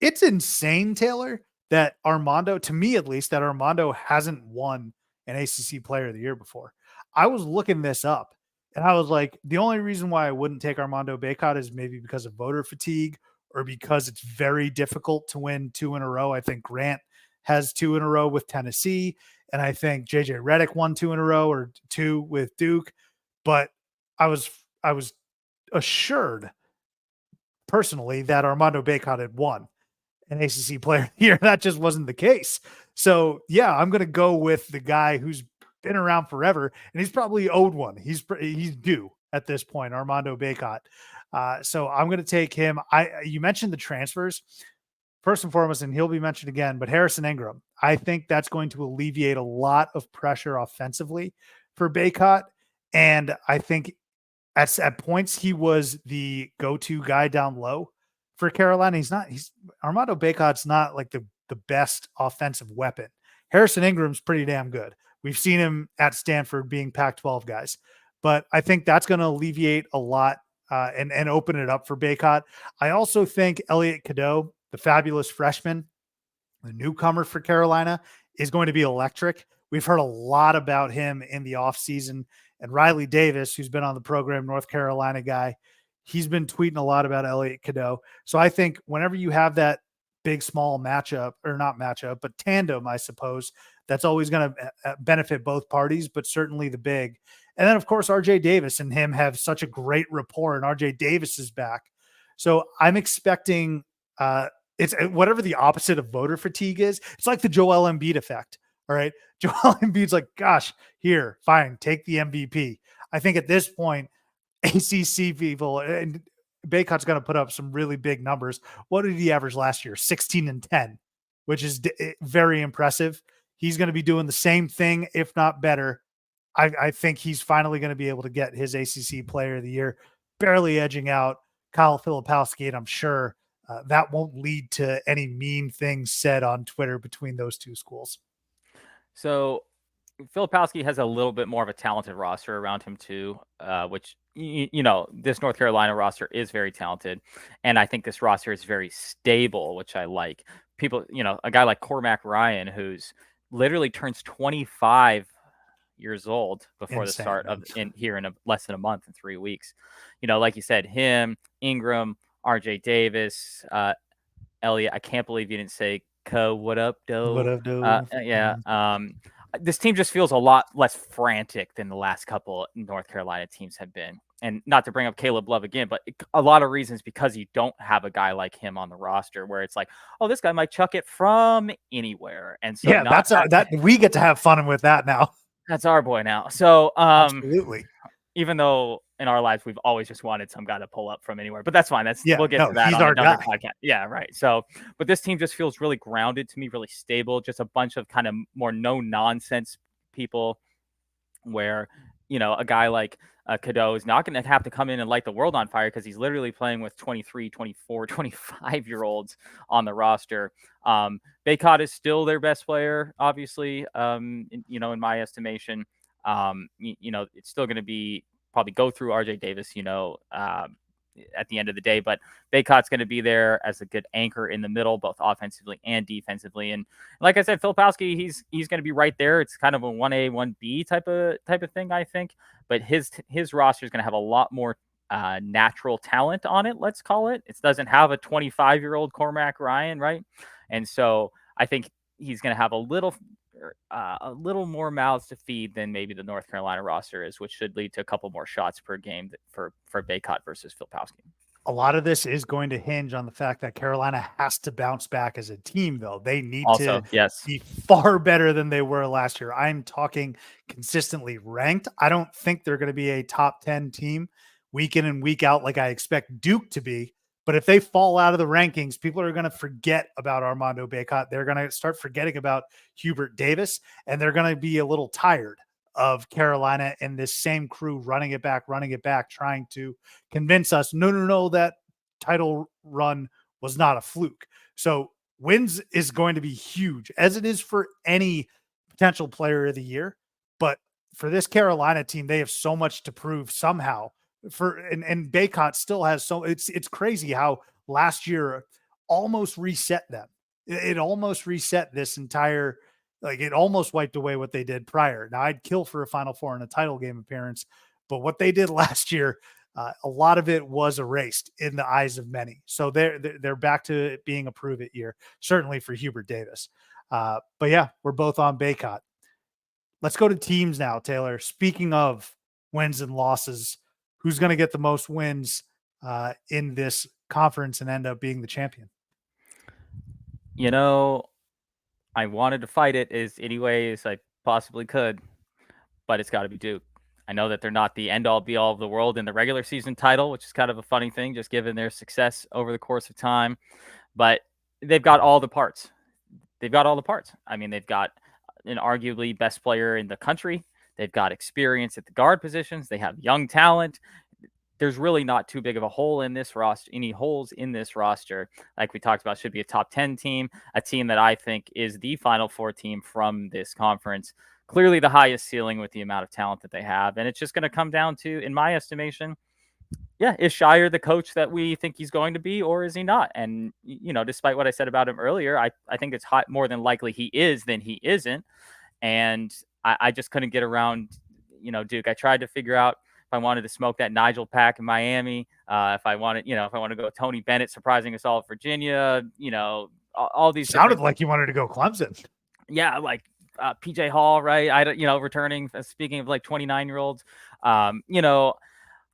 It's insane, Taylor, that Armando, to me at least, that Armando hasn't won an ACC Player of the Year before. I was looking this up, and I was like, the only reason why I wouldn't take Armando Bacot is maybe because of voter fatigue or because it's very difficult to win 2 in a row. I think Grant has 2 in a row with Tennessee, and I think JJ Redick won 2 in a row or 2 with Duke. But I was assured personally that Armando Bacot had won an ACC Player of the Year. That just wasn't the case. So yeah, I'm going to go with the guy who's been around forever, and he's probably owed one. He's due at this point, Armando Bacot. So I'm going to take him. You mentioned the transfers first and foremost, and he'll be mentioned again, but Harrison Ingram, I think that's going to alleviate a lot of pressure offensively for Bacot. And I think at points he was the go-to guy down low for Carolina. Armando Bacot's not like the best offensive weapon. Harrison Ingram's pretty damn good. We've seen him at Stanford being Pac-12 guys, but I think that's going to alleviate a lot and open it up for Bacot. I also think Elliot Cadeau, the fabulous freshman, the newcomer for Carolina, is going to be electric. We've heard a lot about him in the offseason, and Riley Davis, who's been on the program, North Carolina guy, he's been tweeting a lot about Elliot Cadeau. So I think whenever you have that big, small matchup, or not matchup, but tandem, I suppose, that's always going to benefit both parties, but certainly the big. And then, of course, RJ Davis and him have such a great rapport, and RJ Davis is back. So I'm expecting it's whatever the opposite of voter fatigue is. It's like the Joel Embiid effect. All right. Joel Embiid's like, gosh, here, fine, take the MVP. I think at this point, ACC people, and Bacot's going to put up some really big numbers. What did he average last year? 16 and 10, which is very impressive. He's going to be doing the same thing, if not better. I think he's finally going to be able to get his ACC Player of the Year, barely edging out Kyle Filipowski, and I'm sure that won't lead to any mean things said on Twitter between those two schools. So Filipowski has a little bit more of a talented roster around him too, which, this North Carolina roster is very talented. And I think this roster is very stable, which I like. People, a guy like Cormac Ryan, who's literally turns 25 years old before the start of in less than a month, in 3 weeks. Like you said, him, Ingram, RJ Davis, Elliot. I can't believe you didn't say what up, Doe? What up, Doe? Yeah. This team just feels a lot less frantic than the last couple North Carolina teams have been. And not to bring up Caleb Love again, but a lot of reasons because you don't have a guy like him on the roster where it's like, oh, this guy might chuck it from anywhere. And so yeah, that we get to have fun with that now. That's our boy now. So absolutely. Even though in our lives we've always just wanted some guy to pull up from anywhere, but that's fine. We'll get to that he's on our another guy. podcast. Yeah, right. So, but this team just feels really grounded to me, really stable. Just a bunch of kind of more no nonsense people where, a guy like Cadeau is not going to have to come in and light the world on fire because he's literally playing with 23, 24, 25-year-olds on the roster. Baycott is still their best player, obviously, in my estimation. It's still going to be probably go through RJ Davis, at the end of the day, but Baycott's going to be there as a good anchor in the middle, both offensively and defensively. And like I said, Filipowski, he's going to be right there. It's kind of a 1A, 1B type of thing, I think. But his roster is going to have a lot more natural talent on it, let's call it. It doesn't have a 25-year-old Cormac Ryan, right? And so I think he's going to have a little more mouths to feed than maybe the North Carolina roster is, which should lead to a couple more shots per game for Baycott versus Filipowski. A lot of this is going to hinge on the fact that Carolina has to bounce back as a team, though. They need to be far better than they were last year. I'm talking consistently ranked. I don't think they're going to be a top 10 team week in and week out like I expect Duke to be. But if they fall out of the rankings, people are going to forget about Armando Baycott. They're going to start forgetting about Hubert Davis, and they're going to be a little tired of Carolina and this same crew running it back, trying to convince us, no, that title run was not a fluke. So wins is going to be huge, as it is for any potential player of the year. But for this Carolina team, they have so much to prove somehow. And Baycott still has it's crazy how last year almost reset them. It almost reset this entire, it almost wiped away what they did prior. Now I'd kill for a Final Four and a title game appearance, but what they did last year, a lot of it was erased in the eyes of many. So they're back to it being a prove it year, certainly for Hubert Davis. But yeah, we're both on Baycott. Let's go to teams now, Taylor. Speaking of wins and losses, who's going to get the most wins in this conference and end up being the champion? I wanted to fight it as any way as I possibly could, but it's got to be Duke. I know that they're not the end-all, be-all of the world in the regular season title, which is kind of a funny thing, just given their success over the course of time. But they've got all the parts. I mean, they've got an arguably best player in the country. They've got experience at the guard positions. They have young talent. There's really not too big of a hole in this roster. Any holes in this roster, like we talked about, should be a top 10 team, a team that I think is the Final Four team from this conference. Clearly the highest ceiling with the amount of talent that they have. And it's just going to come down to, in my estimation, is Shire the coach that we think he's going to be, or is he not? And, despite what I said about him earlier, I think it's more than likely he is than he isn't. And I just couldn't get around, Duke. I tried to figure out if I wanted to smoke that Nigel pack in Miami, if I wanted to go Tony Bennett surprising us all at Virginia, all these sounded like you wanted to go Clemson. Yeah, like PJ Hall, right? Returning. Speaking of like 29-year-olds, a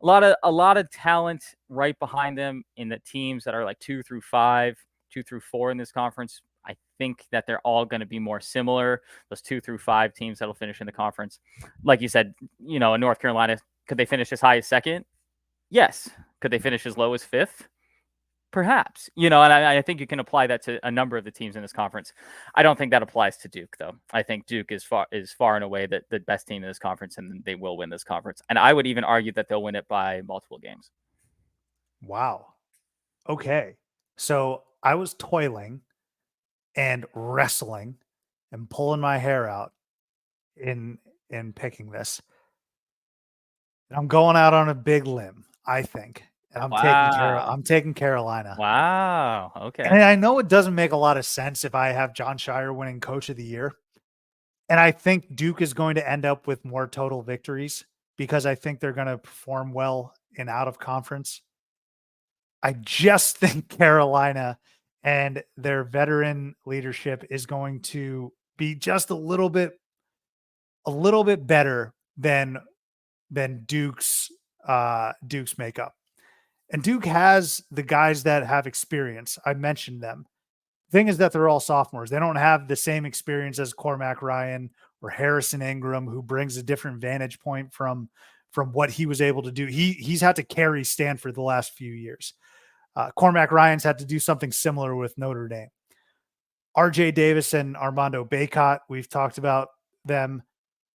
lot of talent right behind them in the teams that are like 2 through 4 in this conference. I think that they're all going to be more similar. Those 2 through 5 teams that'll finish in the conference. Like you said, in North Carolina, could they finish as high as second? Yes. Could they finish as low as fifth? Perhaps. And I think you can apply that to a number of the teams in this conference. I don't think that applies to Duke, though. I think Duke is far and away the best team in this conference, and they will win this conference. And I would even argue that they'll win it by multiple games. Wow. Okay. So I was toiling and wrestling and pulling my hair out in picking this. And I'm going out on a big limb, I think. And I'm taking Carolina. Wow. Okay. And I know it doesn't make a lot of sense if I have John Shire winning Coach of the Year. And I think Duke is going to end up with more total victories because I think they're going to perform well in out of conference. I just think Carolina and their veteran leadership is going to be just a little bit better than Duke's makeup. And Duke has the guys that have experience. I mentioned them. The thing is that they're all sophomores. They don't have the same experience as Cormac Ryan or Harrison Ingram, who brings a different vantage point from what he was able to do. He's had to carry Stanford the last few years. Cormac Ryan's had to do something similar with Notre Dame. RJ Davis and Armando Baycott, we've talked about them.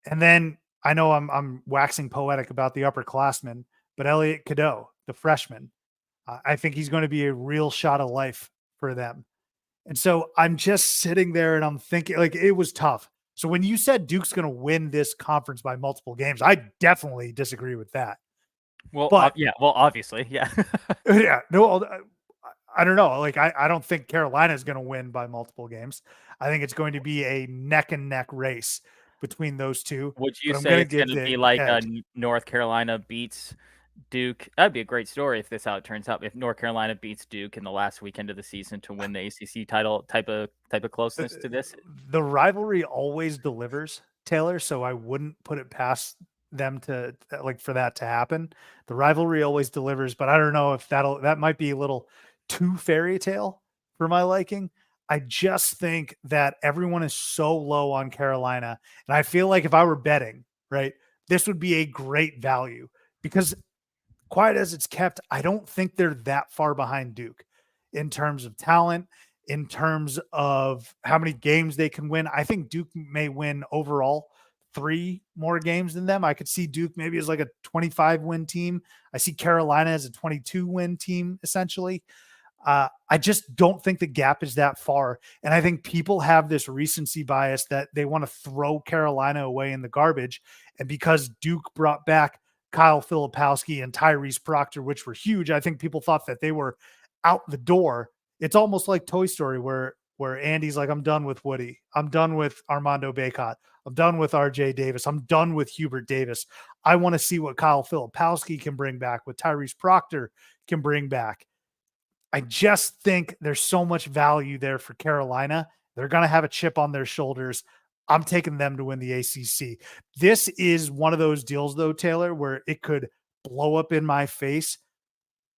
And then I know I'm waxing poetic about the upperclassmen, but Elliot Cadeau, the freshman, I think he's going to be a real shot of life for them. And so I'm just sitting there and I'm thinking, like, it was tough. So when you said Duke's going to win this conference by multiple games, I definitely disagree with that. Well, But yeah, well, obviously, yeah. yeah, no, I don't know. Like, I don't think Carolina is going to win by multiple games. I think it's going to be a neck and neck race between those two. Would you But I'm say going to it's give going to the be like edge. North Carolina beats Duke? That'd be a great story if this how it turns out. If North Carolina beats Duke in the last weekend of the season to win the ACC title, type of closeness to this. The rivalry always delivers, Taylor. So I wouldn't put it past them to like for that to happen. The rivalry always delivers, but I don't know if that might be a little too fairy tale for my liking. I just think that everyone is so low on Carolina, and I feel like if I were betting, right, this would be a great value because quiet as it's kept, I don't think they're that far behind Duke in terms of talent, in terms of how many games they can win. I think Duke may win overall 3 more games than them. I could see Duke maybe as like a 25 win team. I see Carolina as a 22 win team, essentially. I just don't think the gap is that far. And I think people have this recency bias that they want to throw Carolina away in the garbage. And because Duke brought back Kyle Filipowski and Tyrese Proctor, which were huge, I think people thought that they were out the door. It's almost like Toy Story where Andy's like, I'm done with Woody. I'm done with Armando Bacot. I'm done with RJ Davis. I'm done with Hubert Davis. I want to see what Kyle Filipowski can bring back, what Tyrese Proctor can bring back. I just think there's so much value there for Carolina. They're going to have a chip on their shoulders. I'm taking them to win the ACC. This is one of those deals, though, Taylor, where it could blow up in my face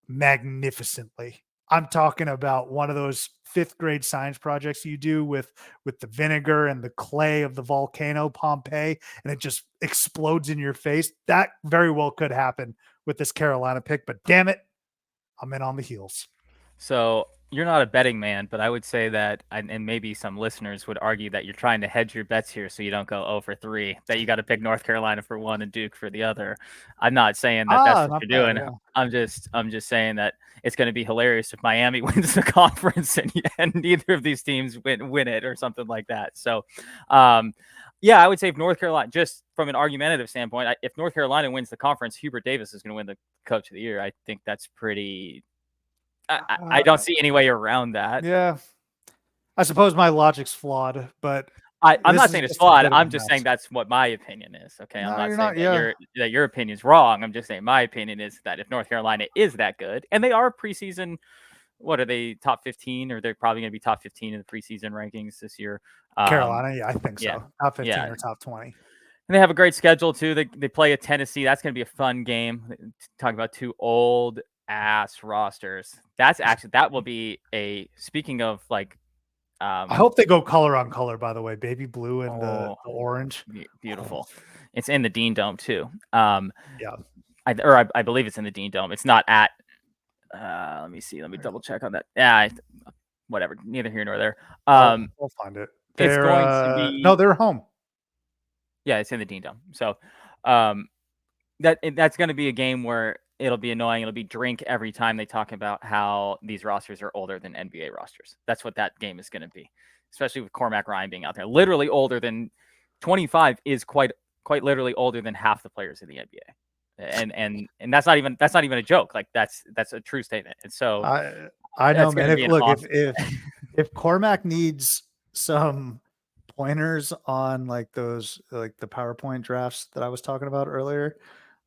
magnificently. I'm talking about one of those 5th grade science projects you do with the vinegar and the clay of the volcano Pompeii, and it just explodes in your face. That very well could happen with this Carolina pick, but damn it, I'm in on the heels. So you're not a betting man, but I would say that, and maybe some listeners would argue that you're trying to hedge your bets here so you don't go 0 for 3, that you got to pick North Carolina for one and Duke for the other. I'm not saying that that's what Not you're bad, doing. yeah. I'm just saying that it's going to be hilarious if Miami wins the conference and neither of these teams win it or something like that. So, yeah, I would say if North Carolina, just from an argumentative standpoint, if North Carolina wins the conference, Hubert Davis is going to win the Coach of the Year. I think that's pretty. I don't see any way around that. Yeah. I suppose my logic's flawed, but I'm this not is saying it's just a flawed. bit of a I'm just saying mess. that's what my opinion is. Okay, I'm No, not you're saying not. Yeah. that your opinion's wrong. I'm just saying my opinion is that if North Carolina is that good, and they are preseason, what are they, top 15, or they're probably going to be top 15 in the preseason rankings this year? Carolina, yeah, I think Yeah, so. Top 15 yeah. or top 20. And they have a great schedule too. They play at Tennessee. That's going to be a fun game. Talking about 2 old ass rosters. That will be a, speaking of like. I hope they go color on color, by the way. Baby blue and the orange. Beautiful. It's in the Dean Dome too. Yeah. I believe it's in the Dean Dome. It's not at. Let me see. Let me double check on that. Yeah, whatever. Neither here nor there. We'll find it. It's They're going to be. no, they're home. Yeah, it's in the Dean Dome. So, that's going to be a game where it'll be annoying. It'll be drink every time they talk about how these rosters are older than NBA rosters. That's what that game is going to be, especially with Cormac Ryan being out there. Literally older than 25 is quite literally older than half the players in the NBA. And that's not even a joke. Like that's a true statement. And so I know, man. If Cormac needs some pointers on like those, like the PowerPoint drafts that I was talking about earlier,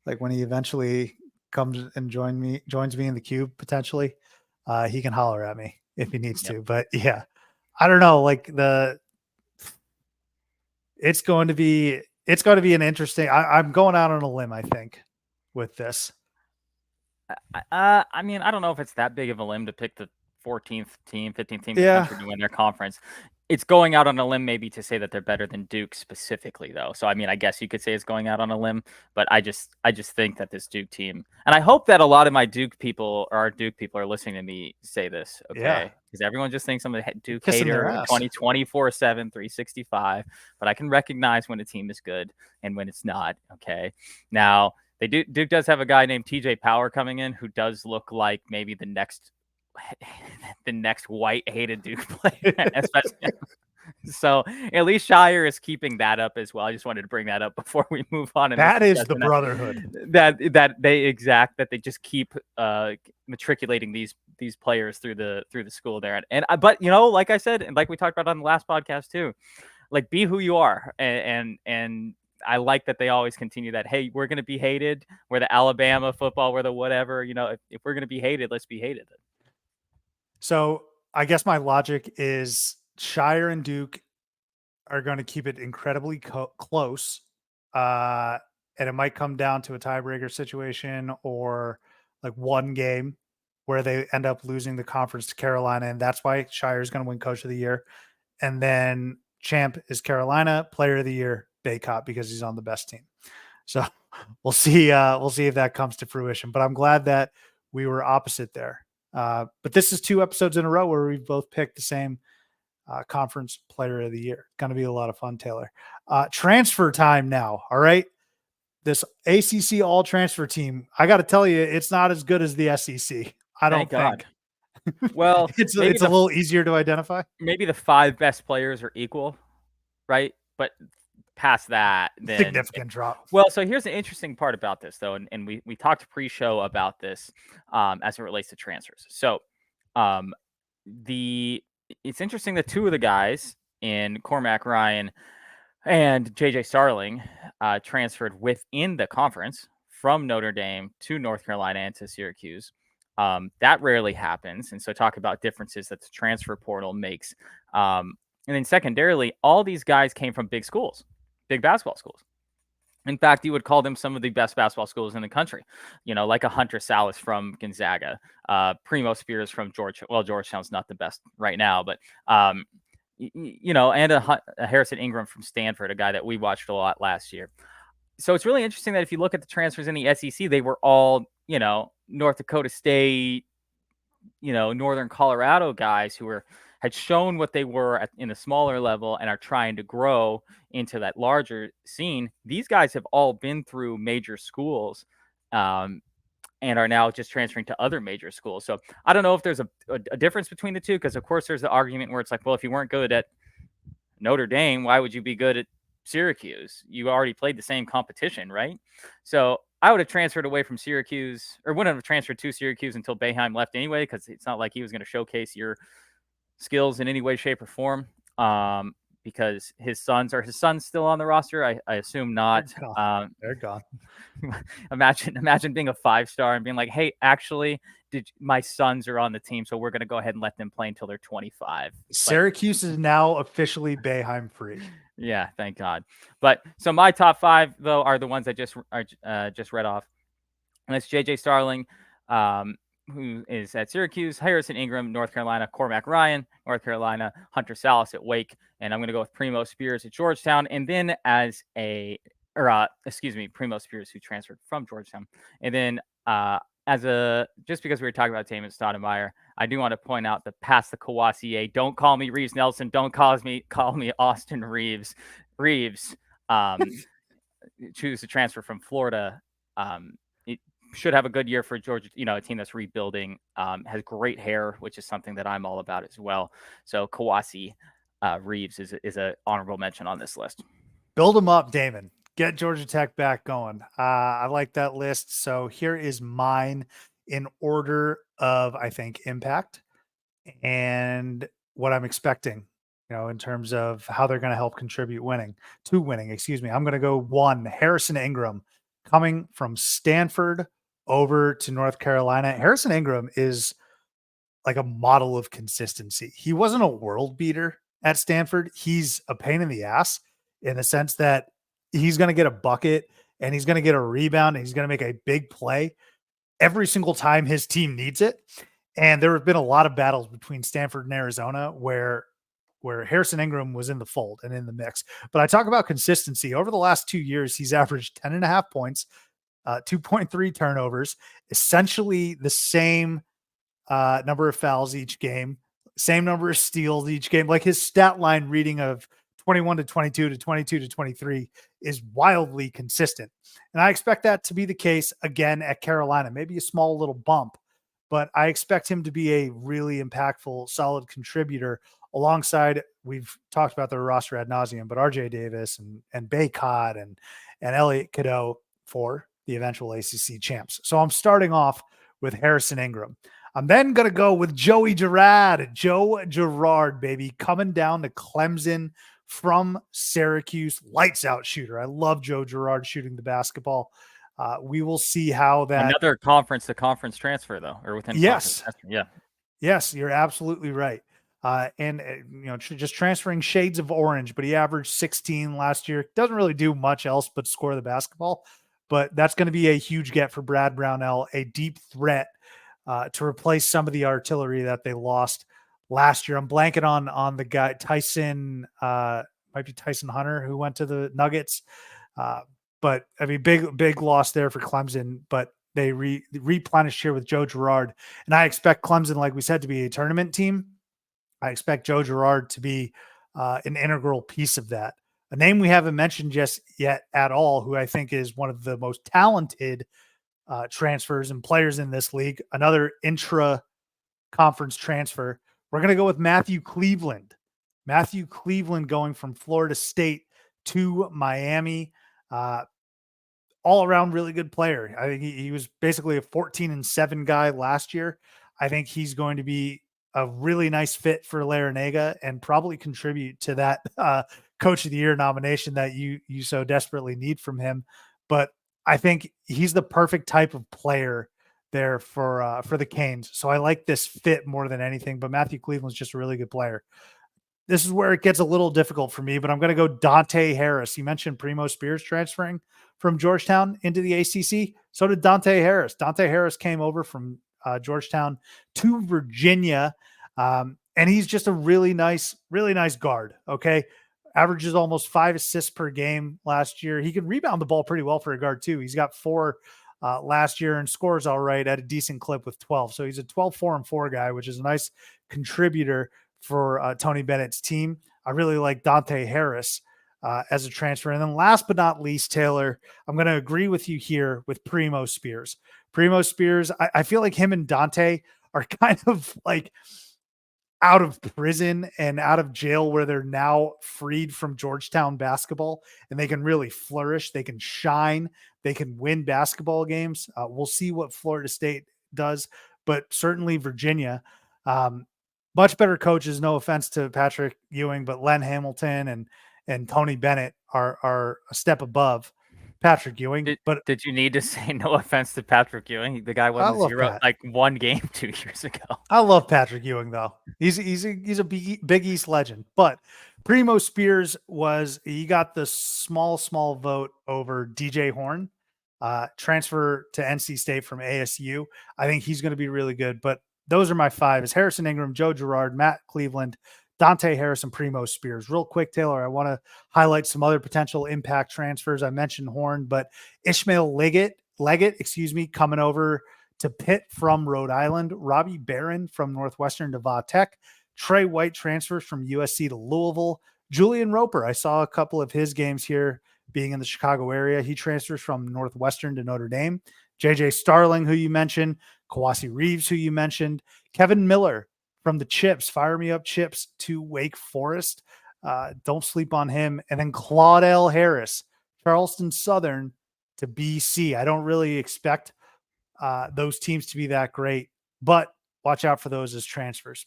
like when he eventually comes and joins me in the cube potentially, he can holler at me if he needs to. But yeah, I don't know. Like it's going to be an interesting. I'm going out on a limb, I think, with this. I mean, I don't know if it's that big of a limb to pick the 14th team, 15th team in the country to win their conference. It's going out on a limb maybe to say that they're better than Duke specifically, though. So, I mean, I guess you could say it's going out on a limb, but I just think that this Duke team, and I hope that a lot of my Duke people or our Duke people are listening to me say this. Okay. Yeah. because everyone just thinks I'm a Duke Kissing their hater ass. 24/7, 365. But I can recognize when a team is good and when it's not. Okay. Now, Duke does have a guy named TJ Power coming in who does look like maybe the next white hated Duke player, especially. So at least Shire is keeping that up as well. I just wanted to bring that up before we move on. That is the brotherhood. That they just keep matriculating these players through the school there. And but like I said, and like we talked about on the last podcast too, like be who you are. And I like that they always continue that. Hey, we're gonna be hated. We're the Alabama football. We're the whatever. If we're gonna be hated, let's be hated. So I guess my logic is Shire and Duke are going to keep it incredibly close. And it might come down to a tiebreaker situation or like one game where they end up losing the conference to Carolina. And that's why Shire is going to win Coach of the Year. And then champ is Carolina, Player of the Year, Baycott, because he's on the best team. So we'll see. We'll see if that comes to fruition. But I'm glad that we were opposite there. But this is 2 episodes in a row where we've both picked the same conference player of the year. Going to be a lot of fun, Taylor. Transfer time now. All right. This ACC all transfer team, I got to tell you, it's not as good as the SEC. I don't think. Well, it's a little easier to identify. Maybe the 5 best players are equal, right? But past that, then significant drop. Well, so here's the interesting part about this, though, and we talked pre-show about this as it relates to transfers. So, it's interesting that 2 of the guys in Cormac Ryan and JJ Starling transferred within the conference from Notre Dame to North Carolina and to Syracuse. That rarely happens. And so talk about differences that the transfer portal makes. And then secondarily, all these guys came from big schools, big basketball schools. In fact, you would call them some of the best basketball schools in the country, like a Hunter Salas from Gonzaga, Primo Spears from Georgetown. Well, Georgetown's not the best right now, but, and a Harrison Ingram from Stanford, a guy that we watched a lot last year. So it's really interesting that if you look at the transfers in the SEC, they were all, North Dakota State, Northern Colorado guys who had shown what they were in a smaller level and are trying to grow into that larger scene. These guys have all been through major schools and are now just transferring to other major schools. So I don't know if there's a difference between the two, because of course there's the argument where it's like, well, if you weren't good at Notre Dame, why would you be good at Syracuse? You already played the same competition, right? So I would have transferred away from Syracuse, or wouldn't have transferred to Syracuse until Boeheim left anyway, because it's not like he was going to showcase your skills in any way, shape, or form. Because his sons still on the roster? I assume not. They're gone. Imagine being a 5-star and being like, hey, actually, my sons are on the team, so we're going to go ahead and let them play until they're 25. Syracuse is now officially Boeheim free. Yeah, thank God. But so my top 5 though are the ones I just read off, and that's JJ Starling, who is at Syracuse, Harrison Ingram, North Carolina, Cormac Ryan, North Carolina, Hunter Salas at Wake, and I'm going to go with Primo Spears at Georgetown, and then Primo Spears, who transferred from Georgetown, and then just because we were talking about Damon Stoudemire, I do want to point out that past the Kawasi, don't call me Reeves Nelson, don't call me Austin Reeves. Choose to transfer from Florida. It should have a good year for Georgia, a team that's rebuilding, has great hair, which is something that I'm all about as well. So Kawasi Reeves is a honorable mention on this list. Build them up, Damon. Get Georgia Tech back going. I like that list. So here is mine in order of, I think, impact and what I'm expecting, in terms of how they're going to help contribute winning. I'm going to go 1, Harrison Ingram, coming from Stanford over to North Carolina. Harrison Ingram is like a model of consistency. He wasn't a world beater at Stanford. He's a pain in the ass in the sense that he's going to get a bucket and he's going to get a rebound and he's going to make a big play every single time his team needs it. And there have been a lot of battles between Stanford and Arizona where Harrison Ingram was in the fold and in the mix. But I talk about consistency. Over the last 2 years, he's averaged 10.5 points, 2.3 turnovers, essentially the same number of fouls each game, same number of steals each game. Like his stat line reading of 21 to 22 to 22 to 23 is wildly consistent. And I expect that to be the case again at Carolina. Maybe a small little bump, but I expect him to be a really impactful, solid contributor alongside, we've talked about their roster ad nauseum, but RJ Davis and Baycott and Elliot Cadeau for the eventual ACC champs. So I'm starting off with Harrison Ingram. I'm then going to go with Joey Joe Girard, baby, coming down to Clemson from Syracuse, lights out shooter. I love Joe Girard shooting the basketball. We will see how that. Another conference to conference transfer, though, or within yes, yeah, yes, you're absolutely right. And just transferring shades of orange, but he averaged 16 last year. Doesn't really do much else but score the basketball. But that's going to be a huge get for Brad Brownell, a deep threat to replace some of the artillery that they lost last year. I'm blanking on the guy Tyson, might be Tyson Hunter, who went to the Nuggets. But I mean, big loss there for Clemson. But they replenished here with Joe Girard, and I expect Clemson, like we said, to be a tournament team. I expect Joe Girard to be an integral piece of that. A name we haven't mentioned just yet at all, who I think is one of the most talented transfers and players in this league, another intra-conference transfer. We're going to go with Matthew Cleveland. Matthew Cleveland going from Florida State to Miami. All around really good player. I think he was basically a 14-7 guy last year. I think he's going to be a really nice fit for Larinaga and probably contribute to that Coach of the Year nomination that you so desperately need from him. But I think he's the perfect type of player there for the Canes. So I like this fit more than anything. But Matthew Cleveland's just a really good player. This is where it gets a little difficult for me, but I'm going to go Dante Harris. You mentioned Primo Spears transferring from Georgetown into the ACC. So did Dante Harris. Dante Harris came over from Georgetown to Virginia, and he's just a really nice guard. Okay, averages almost 5 assists per game last year. He can rebound the ball pretty well for a guard too. He's got 4 last year and scores all right at a decent clip with 12. So he's a 12, 4, and 4 guy, which is a nice contributor for Tony Bennett's team. I really like Dante Harris as a transfer. And then last but not least, Taylor, I'm going to agree with you here with Primo Spears. Primo Spears, I feel like him and Dante are kind of like out of prison and out of jail where they're now freed from Georgetown basketball and they can really flourish. They can shine. They can win basketball games. We'll see what Florida State does, but certainly Virginia, much better coaches. No offense to Patrick Ewing, but Len Hamilton and Tony Bennett are a step above Patrick Ewing. Did you need to say no offense to Patrick Ewing? The guy won 0 like 1 game 2 years ago. I love Patrick Ewing though. He's a Big East legend. But Primo Spears he got the small vote over DJ Horn, transfer to NC State from ASU. I think he's going to be really good. But those are my 5: is Harrison Ingram, Joe Girard, Matt Cleveland, Dante Harris, and Primo Spears. Real quick, Taylor, I want to highlight some other potential impact transfers. I mentioned Horn, but Ishmael Leggett, coming over to Pitt from Rhode Island, Robbie Barron from Northwestern to Va Tech, Trey White transfers from USC to Louisville, Julian Roper. I saw a couple of his games here being in the Chicago area. He transfers from Northwestern to Notre Dame. JJ Starling, who you mentioned, Kawasi Reeves, who you mentioned, Kevin Miller from the Chips, Fire Me Up Chips to Wake Forest. Don't sleep on him. And then Claudel Harris, Charleston Southern to BC. I don't really expect those teams to be that great, but watch out for those as transfers.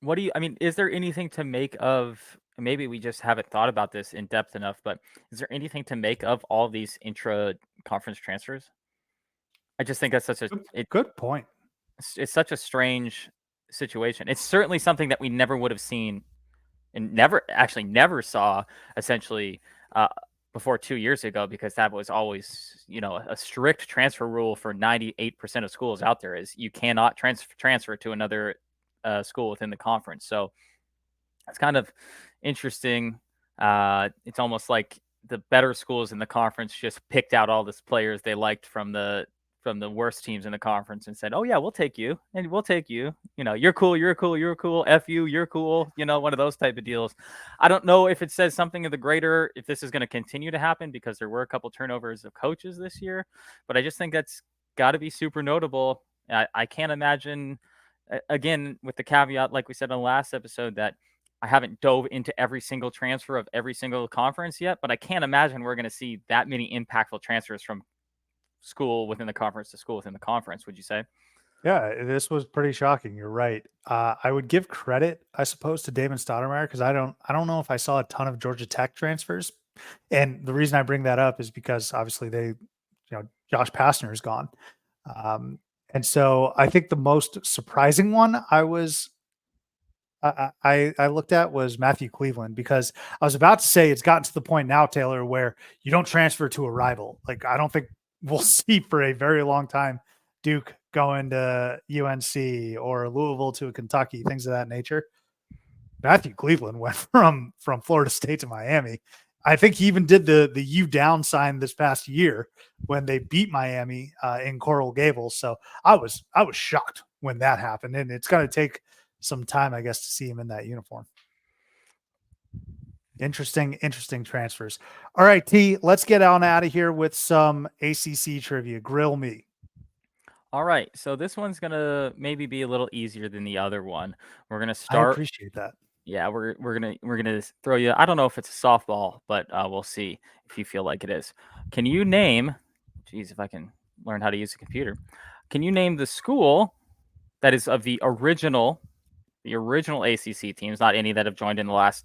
Is there anything to make of, maybe we just haven't thought about this in depth enough, but is there anything to make of all these intra-conference transfers? I just think that's such a good point. It's such a strange situation. It's certainly something that we never would have seen and never saw essentially before 2 years ago, because that was always, a strict transfer rule for 98% of schools out there is you cannot transfer to another school within the conference. So it's kind of interesting. It's almost like the better schools in the conference just picked out all the players they liked from the from the worst teams in the conference and said, "Oh yeah, we'll take you, and we'll take you. You know, you're cool, you're cool, you're cool. F you, you're cool. You know, one of those type of deals." I don't know if it says something of the greater, if this is going to continue to happen because there were a couple turnovers of coaches this year, but I just think that's got to be super notable. I can't imagine, again, with the caveat, like we said on the last episode, that I haven't dove into every single transfer of every single conference yet, but I can't imagine we're going to see that many impactful transfers from school within the conference to school within the conference. Would you say? Yeah, this was pretty shocking. You're right. I would give credit, I suppose, to Damon Stoudemire because I don't know if I saw a ton of Georgia Tech transfers, and the reason I bring that up is because obviously Josh Pastner is gone, and so I think the most surprising one I looked at was Matthew Cleveland because I was about to say it's gotten to the point now, Taylor, where you don't transfer to a rival. Like I don't think we'll see for a very long time Duke going to UNC or Louisville to a Kentucky, things of that nature. Matthew Cleveland went from Florida State to Miami. I think he even did the U down sign this past year when they beat Miami in Coral Gables. So I was shocked when that happened, and it's going to take some time, I guess, to see him in that uniform. Interesting transfers. All right, T, let's get on out of here with some ACC trivia. Grill me. All right, so this one's gonna maybe be a little easier than the other one. We're gonna I start. appreciate that. Yeah, we're gonna throw you. I don't know if it's a softball, but we'll see if you feel like it is. Can you name? Geez, if I can learn how to use a computer. Can you name the school that is of the original ACC teams, not any that have joined in the last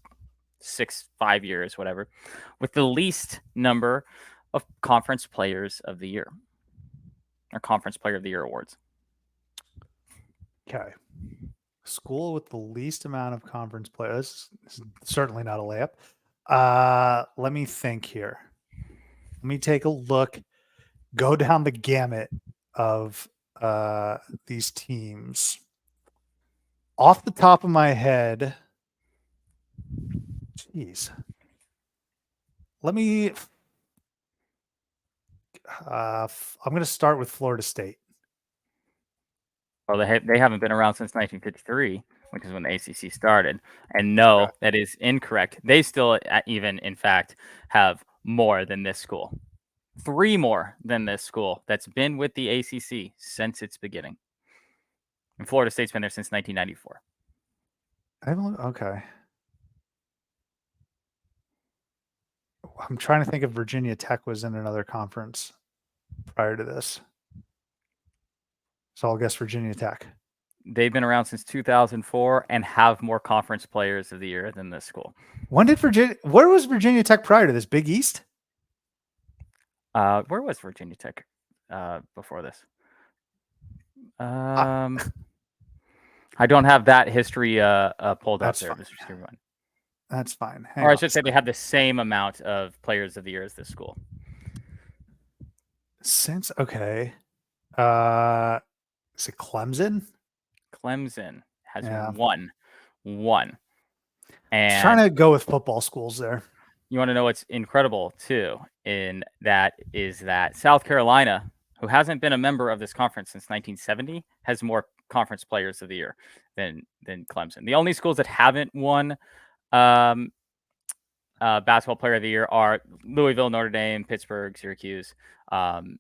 5 years, whatever, with the least number of conference players of the year or conference player of the year awards? Okay. School with the least amount of conference players. This is certainly not a layup. Let me think here. Let me take a look. Go down the gamut of these teams. Off the top of my head, geez. Let me. I'm going to start with Florida State. Well, they haven't been around since 1953, which is when the ACC started. And no, Okay. that is incorrect. They still, even in fact, have more than this school. 3 more than this school that's been with the ACC since its beginning. And Florida State's been there since 1994. Okay. I'm trying to think if Virginia Tech was in another conference prior to this. So I'll guess Virginia Tech. They've been around since 2004 and have more conference players of the year than this school. Where was Virginia Tech prior to this? Big East? Where was Virginia Tech before this? I don't have that history pulled up there, Mr. Superman. That's fine. Or I should say they have the same amount of players of the year as this school. Okay. Is it Clemson? Clemson has one. And just trying to go with football schools there. You want to know what's incredible too? In that is that South Carolina, who hasn't been a member of this conference since 1970, has more conference players of the year than Clemson. The only schools that haven't won basketball player of the year are Louisville, Notre Dame, Pittsburgh, Syracuse. The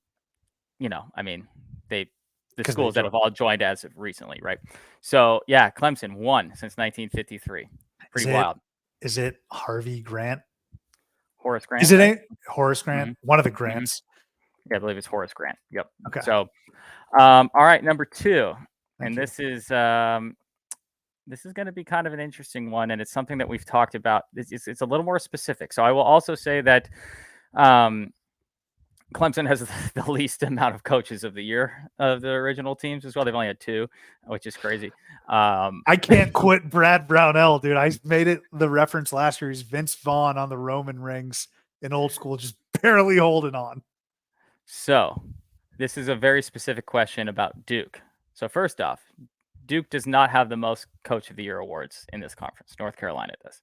schools that have all joined as of recently, right? So yeah, Clemson won since 1953. Pretty wild. Is it Harvey Grant? Horace Grant? Is it Horace Grant? Mm-hmm. One of the Grants. Mm-hmm. Yeah, I believe it's Horace Grant. Yep. Okay. So, all right, number 2. Thank you. This is going to be kind of an interesting one, and it's something that we've talked about. It's a little more specific. So I will also say that Clemson has the least amount of coaches of the year of the original teams as well. They've only had 2, which is crazy. I can't quit Brad Brownell, dude. I made it the reference last year. He's Vince Vaughn on the Roman rings in old school, just barely holding on. So this is a very specific question about Duke. So first off, Duke does not have the most Coach of the Year awards in this conference. North Carolina does.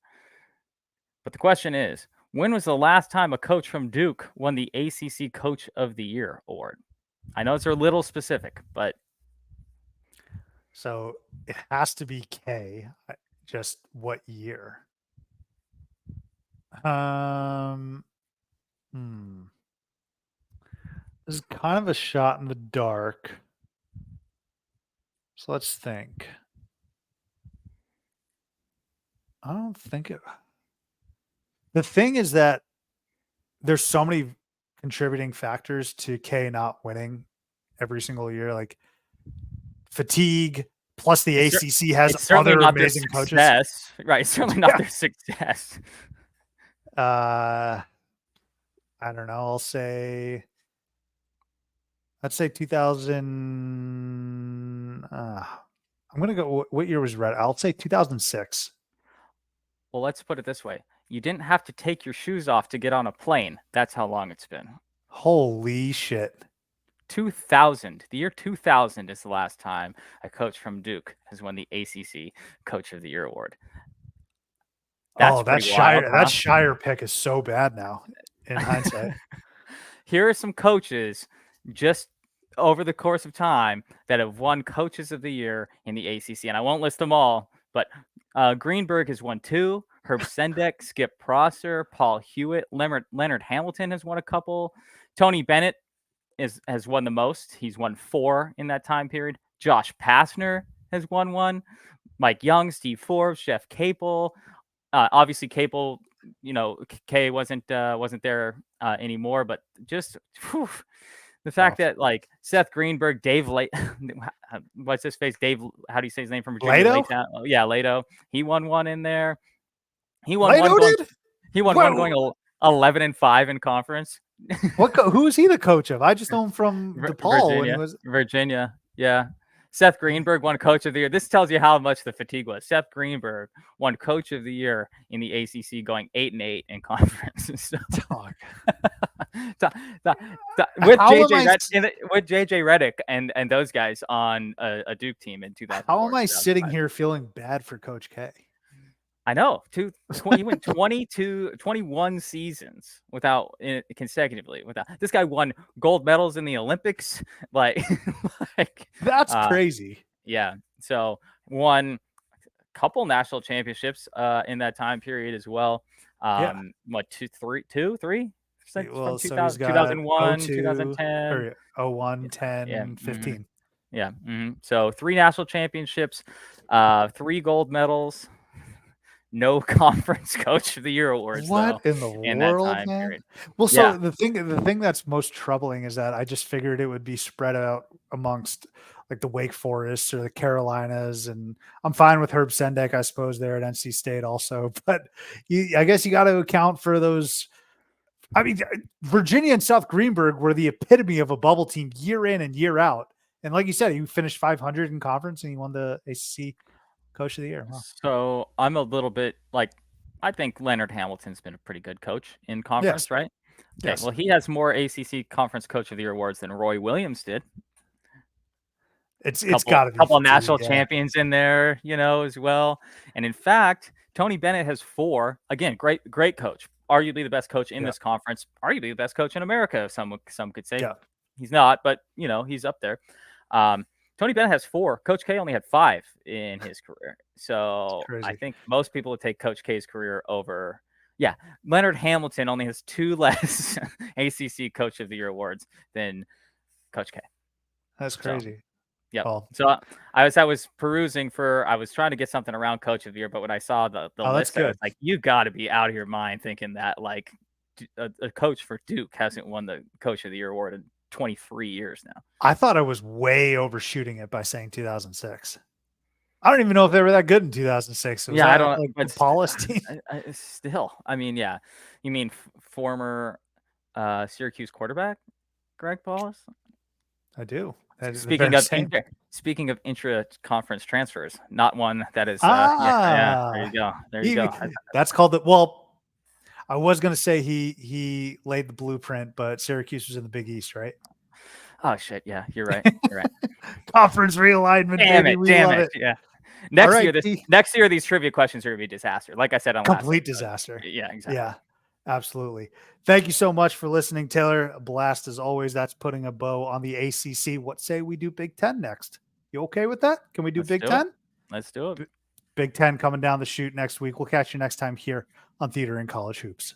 But the question is, when was the last time a coach from Duke won the ACC Coach of the Year award? I know it's a little specific, but So it has to be K. Just what year? Um, This is kind of a shot in the dark. So let's think. I don't think it. The thing is that there's so many contributing factors to K not winning every single year, like fatigue. Plus, the ACC has it's certainly other not their amazing coaches. success, right? It's certainly not their success. I don't know. Let's say 2000. I'm gonna go. What year was Red? I'll say 2006. Well, let's put it this way: you didn't have to take your shoes off to get on a plane. That's how long it's been. Holy shit! 2000. The year 2000 is the last time a coach from Duke has won the ACC Coach of the Year award. That's that Shire. Wild, huh? That Shire pick is so bad now, in hindsight. Here are some coaches just over the course of time that have won Coaches of the Year in the ACC, and I won't list them all, but Greenberg has won 2. Herb Sendek, Skip Prosser, Paul Hewitt, Leonard Hamilton has won a couple. Tony Bennett has won the most. He's won 4 in that time period. Josh Pastner has won 1. Mike Young, Steve Forbes, Jeff Capel. Obviously, Capel, K wasn't there anymore, but just the fact that like Seth Greenberg, Dave what's his face? Dave, how do you say his name from Virginia? Lato? Yeah, Lato. He won 1 in there. He won Lato 1 going. Did? He won 1 going 11-5 in conference. Who is he the coach of? I just know him from DePaul Virginia. when he was Virginia. Yeah. Seth Greenberg won Coach of the Year. This tells you how much the fatigue was. Seth Greenberg won Coach of the Year in the ACC, going 8-8 in conference. So, with JJ Redick and those guys on a Duke team in 2000. How am I sitting here feeling bad for Coach K? I know. He went 21 seasons consecutively without. This guy won gold medals in the Olympics. Like that's crazy. Yeah. So won a couple national championships in that time period as well. What, 2, 3? Well, from so he's got 2001, 02, 2010, 01, 10, 15. Mm-hmm. Yeah. Mm-hmm. So 3 national championships, 3 gold medals. No conference Coach of the Year awards. What in the world, man? Period. Well, so the thing that's most troubling is that I just figured it would be spread out amongst like the Wake Forests or the Carolinas, and I'm fine with Herb Sendek, I suppose, there at NC State also. But I guess you got to account for those. I mean, Virginia and South Greenberg were the epitome of a bubble team year in and year out. And like you said, he finished 500 in conference and he won the ACC Coach of the Year. Wow. So I'm a little bit like, I think Leonard Hamilton's been a pretty good coach in conference, right? Okay, yes. Well, he has more ACC Conference Coach of the Year awards than Roy Williams did. It's got to be a couple national champions in there, as well. And in fact, Tony Bennett has 4. Again, great coach. Arguably the best coach in this conference. Arguably the best coach in America. Some could say. He's not, but he's up there. Tony Bennett has 4. Coach K only had 5 in his career. So I think most people would take Coach K's career over. Yeah, Leonard Hamilton only has 2 less ACC Coach of the Year awards than Coach K. That's crazy. Yeah. So I was perusing I was trying to get something around Coach of the Year, but when I saw the list, I was like, you got to be out of your mind thinking that like a coach for Duke hasn't won the Coach of the Year award in 23 years now. I thought I was way overshooting it by saying 2006. I don't even know if they were that good in 2006. I don't. Like the Paulus team. Still, I mean, yeah. You mean former Syracuse quarterback Greg Paulus? I do. Speaking of intra-conference transfers, not one that is. There you go. That's called it. Well, I was going to say he laid the blueprint, but Syracuse was in the Big East, right? Oh shit! Yeah, you're right. Conference realignment. Damn it! Yeah. Next year, these trivia questions are going to be a disaster. Like I said, complete disaster. Yeah, exactly. Yeah. Absolutely. Thank you so much for listening, Taylor. A blast as always. That's putting a bow on the ACC. What say we do Big Ten next? You okay with that? Can we do Let's Big do it. Ten? Let's do it. Big Ten coming down the chute next week. We'll catch you next time here on Theater and College Hoops.